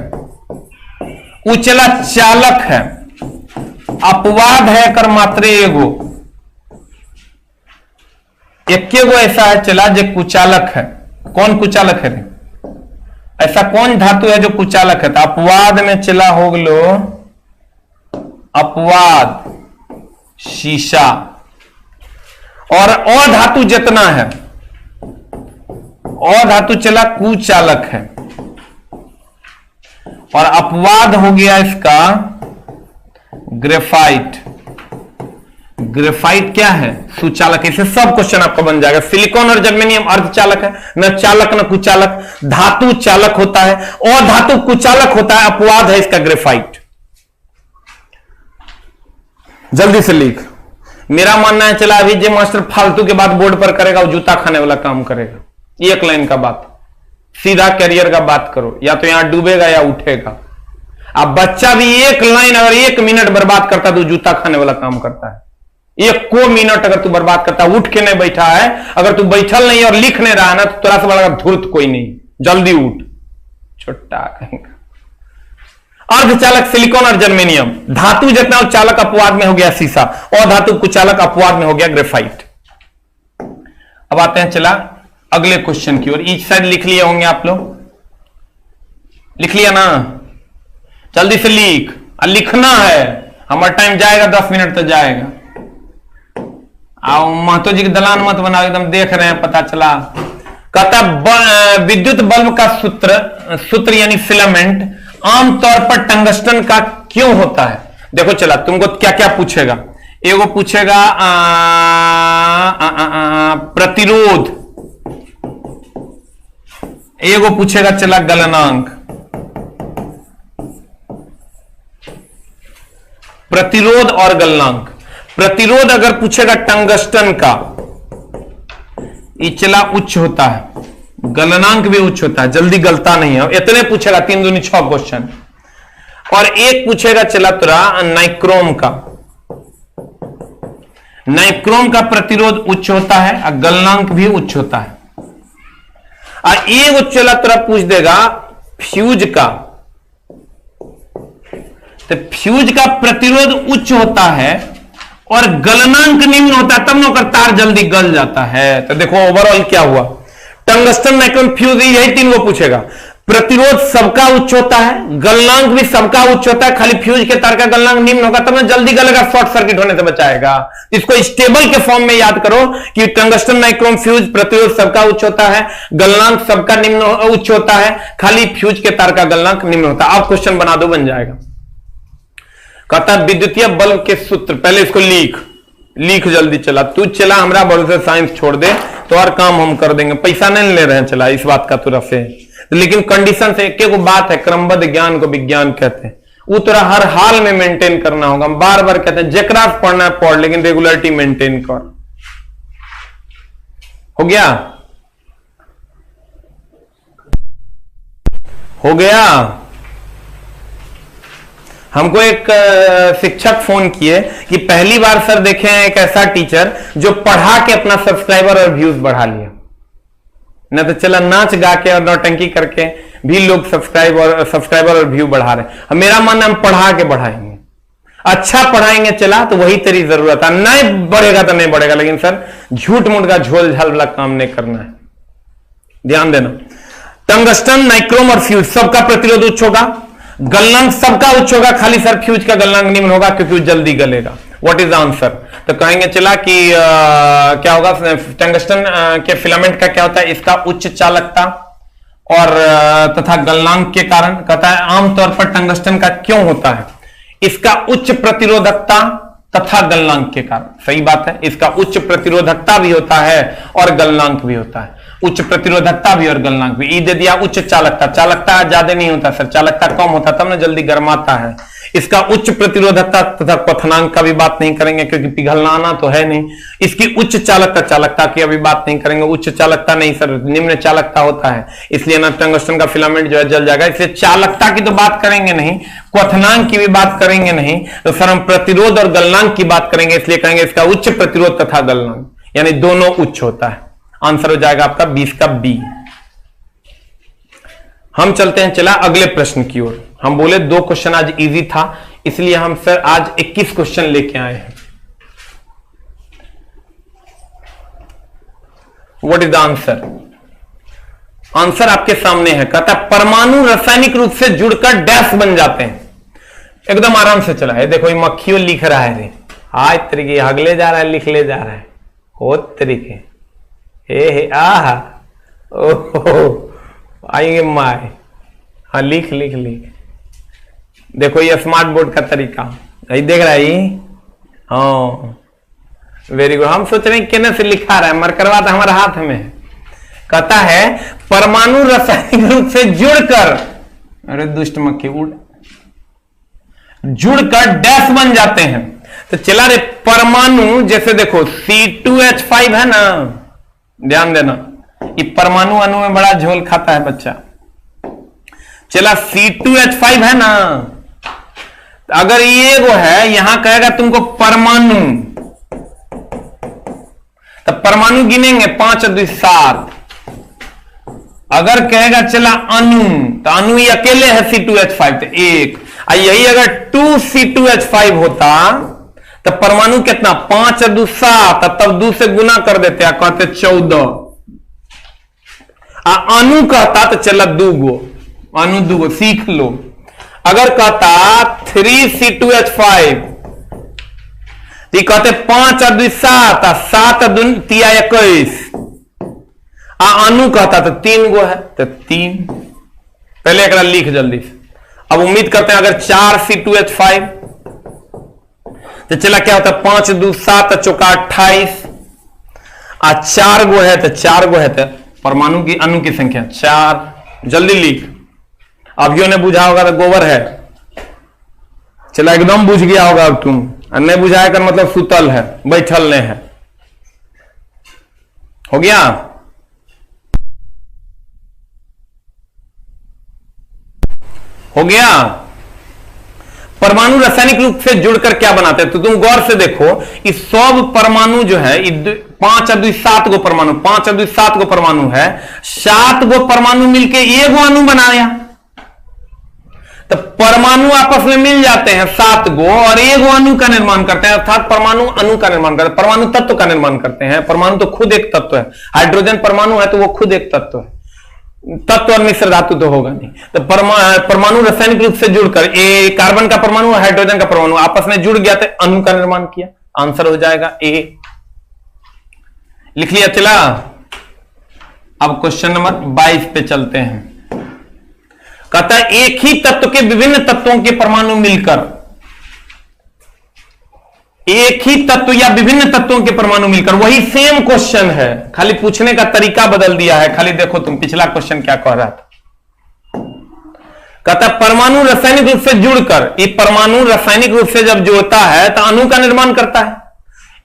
[SPEAKER 1] वो चला चालक है। अपवाद है कर मात्र एगो, एकेगो ऐसा है चला जो कुचालक है। कौन कुचालक है? ऐसा कौन धातु है जो कुचालक है? तो अपवाद में चला हो गलो, अपवाद शीशा। और धातु जितना है, और धातु चला कुचालक है। और अपवाद हो गया इसका ग्रेफाइट। ग्रेफाइट क्या है? सुचालक। इसे सब क्वेश्चन आपका बन जाएगा। सिलिकॉन और जर्मेनियम अर्धचालक है, न चालक न कुचालक। धातु चालक होता है और धातु कुचालक होता है, अपवाद है इसका ग्रेफाइट। जल्दी से लिख। मेरा मानना है चला अभी जो मास्टर फालतू के बात बोर्ड पर करेगा वो जूता खाने वाला काम करेगा। एक लाइन का बात, सीधा कैरियर का बात करो, या तो यहां डूबेगा या उठेगा। अब बच्चा भी एक लाइन अगर 1 मिनट बर्बाद करता तो जूता खाने वाला काम करता है। 1 को मिनट अगर तू बर्बाद करता, उठ के नहीं बैठा है, अगर तू बैठल नहीं और लिख नहीं रहा ना तो तेरा से बड़ा धूर्त कोई नहीं। जल्दी उठ, छोटा कहेंगे। अर्धचालक सिलिकॉन और जर्मेनियम। धातु जितना चालक अपवाद में हो गया शीशा, और धातु कुचालक अपवाद में हो गया ग्रेफाइट। अब आते हैं चला अगले क्वेश्चन की ओर। ईच साइड लिख लिए होंगे आप लोग, लिख लिया ना? जल्दी से लिख, लिखना है, हमारा टाइम जाएगा 10 मिनट तो जाएगा। आओ महतो जी के दलान मत बनाओ, एकदम देख रहे हैं पता चला। कहता विद्युत बल्ब का सूत्र यानी फिलामेंट आमतौर पर टंगस्टन का क्यों होता है? देखो चला तुमको क्या क्या पूछेगा। एगो पूछेगा प्रतिरोध, एगो पूछेगा चला गलनांक। प्रतिरोध और गलनांक। प्रतिरोध अगर पूछेगा टंगस्टन का, ये चला उच्च होता है, गलनांक भी उच्च होता है, जल्दी गलता नहीं है। इतने पूछेगा 3 दूनी 6 क्वेश्चन। और एक पूछेगा चला तुरा नाइक्रोम का। नाइक्रोम का प्रतिरोध उच्च होता है और गलनांक भी उच्च होता है। और एक चला तुरा पूछ देगा फ्यूज का, तो फ्यूज का प्रतिरोध उच्च होता है और गलनांक निम्न होता है, तब नौकर तार जल्दी गल जाता है। तो देखो ओवरऑल क्या हुआ, टंगस्टन नाइक्रोम फ्यूज, यही 3 को पूछेगा। प्रतिरोध सबका उच्च होता है, गलनांक भी सबका उच्च होता है, खाली फ्यूज के तार का गलनांक निम्न होगा, तब ना जल्दी गलेगा, शॉर्ट सर्किट होने से बचाएगा। इसको स्टेबल के फॉर्म में याद करो कि टंगस्टन नाइक्रोम फ्यूज प्रतिरोध सबका उच्च होता है, गलनांक सबका निम्न उच्च होता है, खाली फ्यूज के तार का गलनांक निम्न होता है। आप क्वेश्चन बना दो, बन जाएगा। कहता विद्युतीय बल्ब के सूत्र, पहले इसको लिख जल्दी चला। तू चला हमरा भरोसे साइंस छोड़ दे तो और काम हम कर देंगे, पैसा नहीं ले रहे हैं चला इस बात का तरफ से। लेकिन कंडीशन से एक बात है, क्रमबद्ध ज्ञान को विज्ञान कहते हैं, वो तरह हर हाल में मेंटेन करना होगा। हम बार बार कहते हैं जेकरा पढ़ना है पढ़, लेकिन रेगुलरिटी मेंटेन कर। हो गया? हो गया? हमको एक शिक्षक फोन किए कि पहली बार सर देखे हैं एक ऐसा टीचर जो पढ़ा के अपना सब्सक्राइबर और व्यूज बढ़ा लिया। न तो चला नाच गा के और नौटंकी करके भी लोग सब्सक्राइबर और व्यू बढ़ा रहे। मेरा मानना हम पढ़ा के बढ़ाएंगे, अच्छा पढ़ाएंगे चला तो वही तेरी जरूरत है। नहीं बढ़ेगा तो नहीं बढ़ेगा, लेकिन सर झूठ मूठ का झोल झाल वाला काम नहीं करना है, ध्यान देना। टंगस्टन नाइक्रोम और फ्यूज सबका प्रतिरोध उच्च होगा, गलनांक सबका उच्च होगा, खाली सर फ्यूज का गलनांक निम्न होगा क्योंकि वो जल्दी गलेगा। What is the answer? तो कहेंगे चला कि क्या होगा, टंगस्टन के फिलामेंट का क्या होता है, इसका उच्च चालकता और तथा गलनांक के कारण। कहता है आमतौर पर टंगस्टन का क्यों होता है, इसका उच्च प्रतिरोधकता तथा गलनांक के कारण। सही बात है, इसका उच्च प्रतिरोधकता भी होता है और गलनांक भी होता है। उच्च प्रतिरोधकता भी और गलनांक भी। ई दे दिया उच्च चालकता, चालकता ज्यादा नहीं होता सर, चालकता कम होता तब ना जल्दी गर्माता है। इसका उच्च प्रतिरोधकता तथा क्वथनांक का भी बात नहीं करेंगे क्योंकि पिघलना तो है नहीं। इसकी उच्च चालकता, चालकता की अभी बात नहीं करेंगे, उच्च चालकता नहीं सर, निम्न चालकता होता है, इसलिए ना टंगस्टन का फिलामेंट जो है जल जाएगा। इसलिए चालकता की तो बात करेंगे नहीं, क्वथनांक की भी बात करेंगे नहीं, तो सर हम प्रतिरोध और गलनांक की बात करेंगे, इसलिए कहेंगे इसका उच्च प्रतिरोध तथा गलनांक, यानी दोनों उच्च होता है। आंसर हो जाएगा आपका 20 का बी। हम चलते हैं चला अगले प्रश्न की ओर। हम बोले 2 क्वेश्चन आज इजी था, इसलिए हम सर आज 21 क्वेश्चन लेके आए हैं। What is the answer? Answer आपके सामने है। कहता है परमाणु रासायनिक रूप से जुड़कर डैश बन जाते हैं। एकदम आराम से चला है, देखो ये मक्खियों लिख रहा है रे, आज तरीके हगले जा रहा है, लिख ले जा रहा है, हो तरीके हे आहा ओहो आएंगे माए। हाँ लिख लिख लिख देखो ये स्मार्ट बोर्ड का तरीका यही देख रहा है। हाँ वेरी गुड। हम सोच रहे हैं किने से लिखा रहा है, मरकरवा तो हमारे हाथ में है। कहता है परमाणु रासायनिक रूप से जुड़कर, अरे दुष्ट मक्खी उड़, जुड़कर डैश बन जाते हैं। तो चला रे परमाणु, जैसे देखो C2H5 है ना, ध्यान देना ये परमाणु अणु में बड़ा झोल खाता है बच्चा। चला C2H5 है ना, अगर ये वो है यहां कहेगा तुमको परमाणु, तो परमाणु गिनेंगे 5 और 2 7। अगर कहेगा चला अणु, तो अणु ये अकेले है C2H5 तो 1। यही अगर 2C2H5 होता तो परमाणु कितना 5 और 2 7, तब 2 से गुना कर देते हैं, कहते 14। अणु कहता तो चला 2 गो, अणु 2 गो सीख लो। अगर कहता 3C2H5 तो कहते 5 और 2 7, 7 और 2 3 21। अणु कहता तो 3 गो है तो 3। पहले एक लिख जल्दी से। अब उम्मीद करते हैं अगर 4C2H5 तो चला क्या होता है 5 2 7 चौका 28। 4 गो है तो 4 गो है तो परमाणु की अणु की संख्या 4। जल्दी लिख। अभियो ने बुझा होगा तो गोबर है, चला एकदम बुझ गया होगा अब तुम। नहीं बुझाएगा मतलब सुतल है, बैठल नहीं है। हो गया? हो गया? परमाणु रासायनिक रूप से जुड़कर क्या बनाते हैं? तो तुम गौर से देखो, इस सब परमाणु जो है 5 और 2 7 गो परमाणु, 5 और 2 7 गो परमाणु है। 7 गो परमाणु मिलके एक गो अणु बनाया। तो परमाणु आपस में मिल जाते हैं 7 गो और एक गो अणु का निर्माण करते हैं, अर्थात परमाणु अणु का निर्माण करते हैं, परमाणु तत्व का निर्माण करते हैं। परमाणु तो खुद एक तत्व है, हाइड्रोजन परमाणु है तो वो खुद एक तत्व है। तत्व और मिश्र धातु तो होगा नहीं। तो परमाणु रासायनिक रूप से जुड़कर, ए कार्बन का परमाणु हाइड्रोजन का परमाणु आपस में जुड़ गया तो अणु का निर्माण किया। आंसर हो जाएगा ए। लिख लिया? चला अब क्वेश्चन नंबर 22 पे चलते हैं। कहता है एक ही तत्व के विभिन्न तत्वों के परमाणु मिलकर, एक ही तत्व या विभिन्न तत्वों के परमाणु मिलकर, वही सेम क्वेश्चन है, खाली पूछने का तरीका बदल दिया है। खाली देखो तुम पिछला क्वेश्चन क्या कह रहा था। कहता है परमाणु रासायनिक रूप से जुड़कर, ये परमाणु रासायनिक रूप से जब जुड़ता है तो अणु का निर्माण करता है।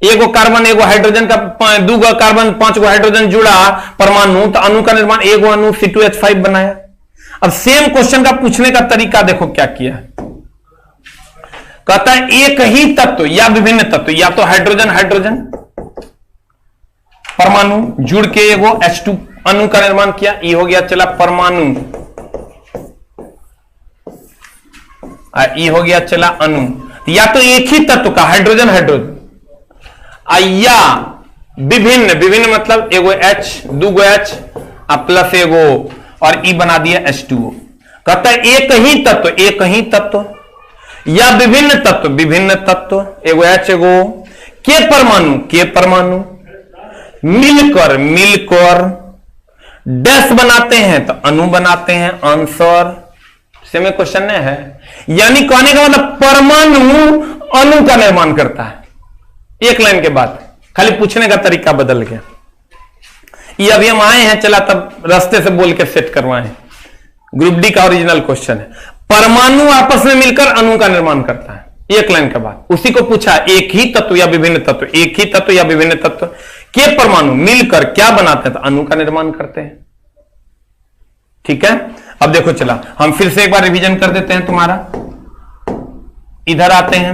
[SPEAKER 1] एगो कार्बन एगो हाइड्रोजन का, 2 गो कार्बन 5 गो हाइड्रोजन जुड़ा परमाणु, तो अणु का निर्माण, एगो अणु C2H5 बनाया। अब सेम क्वेश्चन का पूछने का तरीका देखो क्या किया। कहता है एक ही तत्व या विभिन्न तत्व, या तो हाइड्रोजन हाइड्रोजन परमाणु जुड़ के एगो H2 अणु का निर्माण किया। ये हो गया चला परमाणु, ये हो गया चला अणु। या तो एक ही तत्व का हाइड्रोजन हाइड्रोजन, या विभिन्न, विभिन्न मतलब एगो H 2 गो H प्लस एगो और ई बना दिया H2O। कहता है एक ही तत्व, एक ही तत्व या विभिन्न तत्व, विभिन्न तत्व, एगो H एगो के परमाणु, के परमाणु मिलकर, मिलकर डैश बनाते हैं तो अणु बनाते हैं। आंसर सेम क्वेश्चन ने है, यानी कहने का मतलब परमाणु अणु का निर्माण करता है। एक लाइन के बाद खाली पूछने का तरीका बदल गया। ये अभी हम आए हैं, चला तब रास्ते से बोल के सेट करवाए। ग्रुप डी का ओरिजिनल क्वेश्चन है, परमाणु आपस में मिलकर अणु का निर्माण करता है। एक लाइन के बाद उसी को पूछा, एक ही तत्व या विभिन्न तत्व, एक ही तत्व या विभिन्न तत्व के परमाणु मिलकर क्या बनाते हैं? तो अणु का निर्माण करते हैं। ठीक है? अब देखो चला हम फिर से एक बार रिवीजन कर देते हैं तुम्हारा। इधर आते हैं,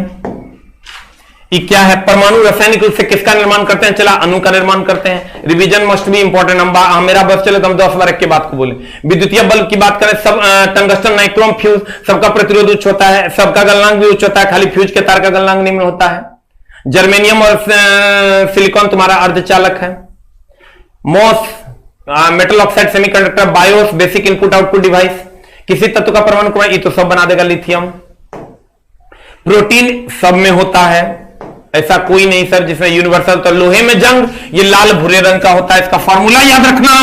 [SPEAKER 1] ये क्या है? परमाणु रासायनिक रूप से किसका निर्माण करते हैं? चला अणु का निर्माण करते हैं। Revision must be important. हम मेरा बस चले तो हम 10 बार एक के बात को बोले। विद्युतीय बल्ब की बात करें, सब टंगस्टन नाइक्रोम फ्यूज, सबका प्रतिरोध उच्च होता है, सबका गलनांक भी उच्च होता है, खाली फ्यूज के तार का गलनांक निम्न होता है। जर्मेनियम और सिलिकॉन तुम्हारा अर्धचालक है। मोस metal oxide semiconductor, BIOS basic input output device. किसी तत्व का परमाणु क्रमांक, ये तो सब बना देगा लिथियम। प्रोटीन सब में होता है, ऐसा कोई नहीं सर जिसमें यूनिवर्सल। तो लोहे में जंग, ये लाल भूरे रंग का होता है। इसका फॉर्मूला याद रखना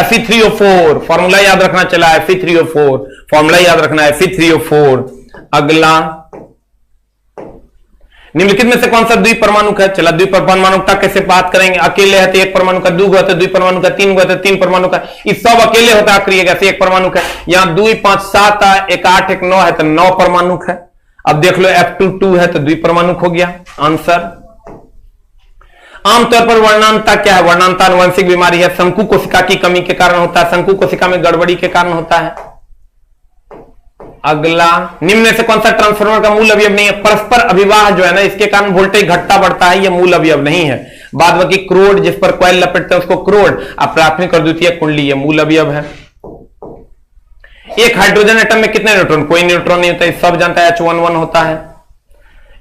[SPEAKER 1] Fe3O4, फॉर्मूला याद रखना। चला Fe3O4, फॉर्मूला याद रखना Fe3O4। अगला, निम्नलिखित में से कौन सा द्विपरमाणुक है? चला द्विपरमाणुकता कैसे बात करेंगे? अकेले है तो एक परमाणु का, 2 गो है तो द्विपरमाणु का, 3 गो है तो 3 परमाणु का, ये सब अकेले होता है आखिरी से एक परमाणु है। यहां 2 5 7 एक 8 एक 9 है तो 9 परमाणु है। अब देख लो F2 है तो द्विपरमाणुक हो गया आंसर। आमतौर पर वर्णांतता क्या है? वर्णांतता आनुवंशिक बीमारी है, शंकु कोशिका की कमी के कारण होता है, शंकु कोशिका में गड़बड़ी के कारण होता है। अगला, निम्न में से कौन सा ट्रांसफार्मर का मूल अवयव नहीं है? परस्पर अभिवाह जो है ना, इसके कारण वोल्टेज घटता बढ़ता है, यह मूल अवयव नहीं है। बाद बाकी क्रोड जिस पर कॉइल लपेटते हैं उसको क्रोड, अब प्राथमिक और द्वितीय कुंडली ये मूल अवयव है। एक हाइड्रोजन एटम में कितने न्यूट्रॉन? कोई न्यूट्रॉन नहीं होता, सब जानता है H11 होता है।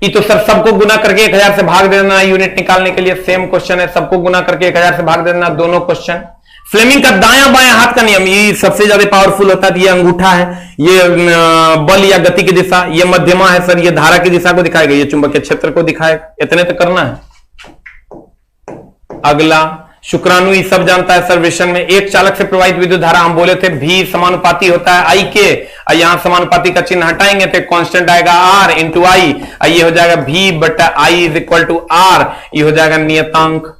[SPEAKER 1] ये तो सर सबको गुना करके 1000 से भाग दे देना यूनिट निकालने के लिए, सेम क्वेश्चन है, सबको गुना करके 1000 से भाग दे देना दोनों क्वेश्चन। फ्लेमिंग का दायां बायां हाथ का नियम, ये सबसे ज्यादा पावरफुल होता है। ये अंगूठा है, ये बल या गति की दिशा, ये मध्यमा है सर, ये धारा की दिशा को दिखाएगा, ये चुंबकीय क्षेत्र को दिखाएगा। इतने तो करना है। अगला, शुक्राणु ये सब जानता है सर विषण में। एक चालक से प्रवाहित विद्युत धारा हम बोले थे V समानुपाती होता है I के, यहां समानुपाती का चिन्ह हटाएंगे तो कांस्टेंट आएगा R इंटू I, ये हो जाएगा V बटा I is equal to R, ये हो जाएगा नियतांक।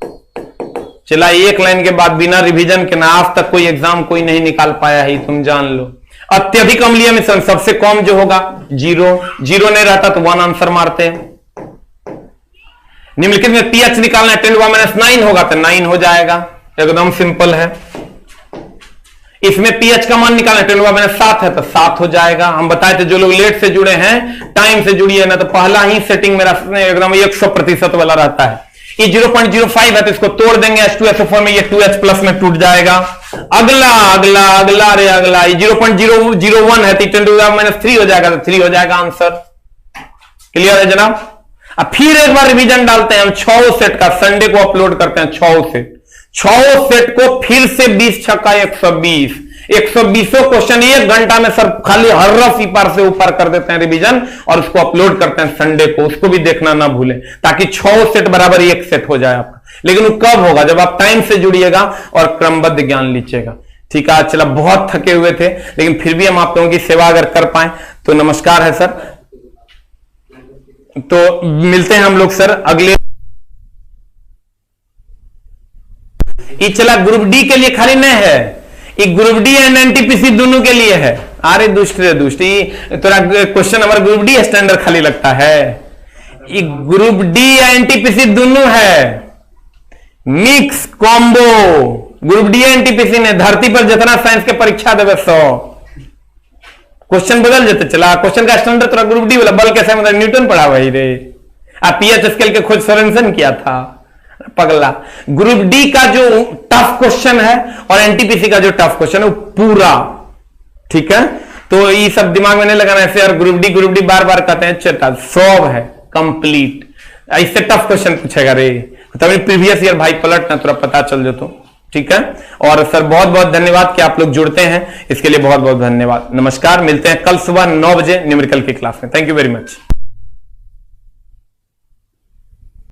[SPEAKER 1] चला, एक लाइन के बाद बिना रिवीजन के ना आज तक कोई एग्जाम कोई नहीं निकाल पाया है, तुम जान लो। अत्यधिक अम्लीय मिश्रण सबसे कम जो होगा 0, 0 नहीं रहता तो 1 आंसर मारते हैं। निम्नलिखित में pH निकालना है, 10⁻9 होगा तो 9 हो जाएगा, एकदम सिंपल है। इसमें pH का मान निकालना है, 10⁻7 है तो 7 हो जाएगा। हम बताए थे जो लोग लेट से जुड़े हैं, टाइम से जुड़िए ना, तो पहला ही सेटिंग मेरा एकदम 100% वाला रहता है। ये 0.05 है तो इसको तोड़ देंगे H2SO4 में, ये 2H प्लस में टूट जाएगा। अगला अगला अगला रे अगला, ये 0.001 है तो 10⁻³ हो जाएगा तो 3 हो जाएगा आंसर। क्लियर है जनाब? अब फिर एक बार रिवीजन डालते हैं हम 6 सेट का, संडे को अपलोड करते हैं 6 सेट को फिर से 20 छक्का 120 क्वेश्चन 1 घंटा में सर खाली हर रफ पार से ऊपर कर देते हैं रिवीजन, और उसको अपलोड करते हैं संडे को, उसको भी देखना ना भूलें, ताकि 6 सेट बराबर 1 सेट हो जाए आपका। लेकिन वो कब होगा? जब आप टाइम से जुड़िएगा और क्रमबद्ध ज्ञान लीजिएगा। ठीक है, चला, बहुत थके हुए थे लेकिन फिर भी हम आप लोगों की सेवा अगर कर पाए तो नमस्कार है सर। तो मिलते हैं हम लोग सर अगले। ये चला ग्रुप डी के लिए खाली नहीं है, ये ग्रुप डी एंड एनटीपीसी दोनों के लिए है। अरे दुष्ट रे दुष्ट, तोरा question number group D standard खाली लगता है। ये ग्रुप डी या एनटीपीसी दोनों है, mix combo. Group D NTPC ने धरती पर जितना साइंस के परीक्षा देवे 100 क्वेश्चन बदल जाते। चला, क्वेश्चन का स्टैंडर्ड थोड़ा ग्रुप डी वाला बल कैसे, मतलब न्यूटन पढ़ा वही रे, पीएच स्केल के खोज सोरेनसन किया था पगला। ग्रुप डी का जो टफ क्वेश्चन है और एनटीपीसी का जो टफ क्वेश्चन है वो पूरा ठीक है। तो ये सब दिमाग में नहीं लगाना ऐसे, और ग्रुप डी बार बार कहते हैं, चटा सॉल्व है कंप्लीट। इससे टफ क्वेश्चन पूछेगा रे, तभी प्रीवियस ईयर भाई पलट ना थोड़ा पता चल जातो। ठीक है, और सर बहुत बहुत धन्यवाद कि आप लोग जुड़ते हैं, इसके लिए बहुत बहुत धन्यवाद। नमस्कार, मिलते हैं कल सुबह 9 बजे न्यूमेरिकल की क्लास में। Thank you very much.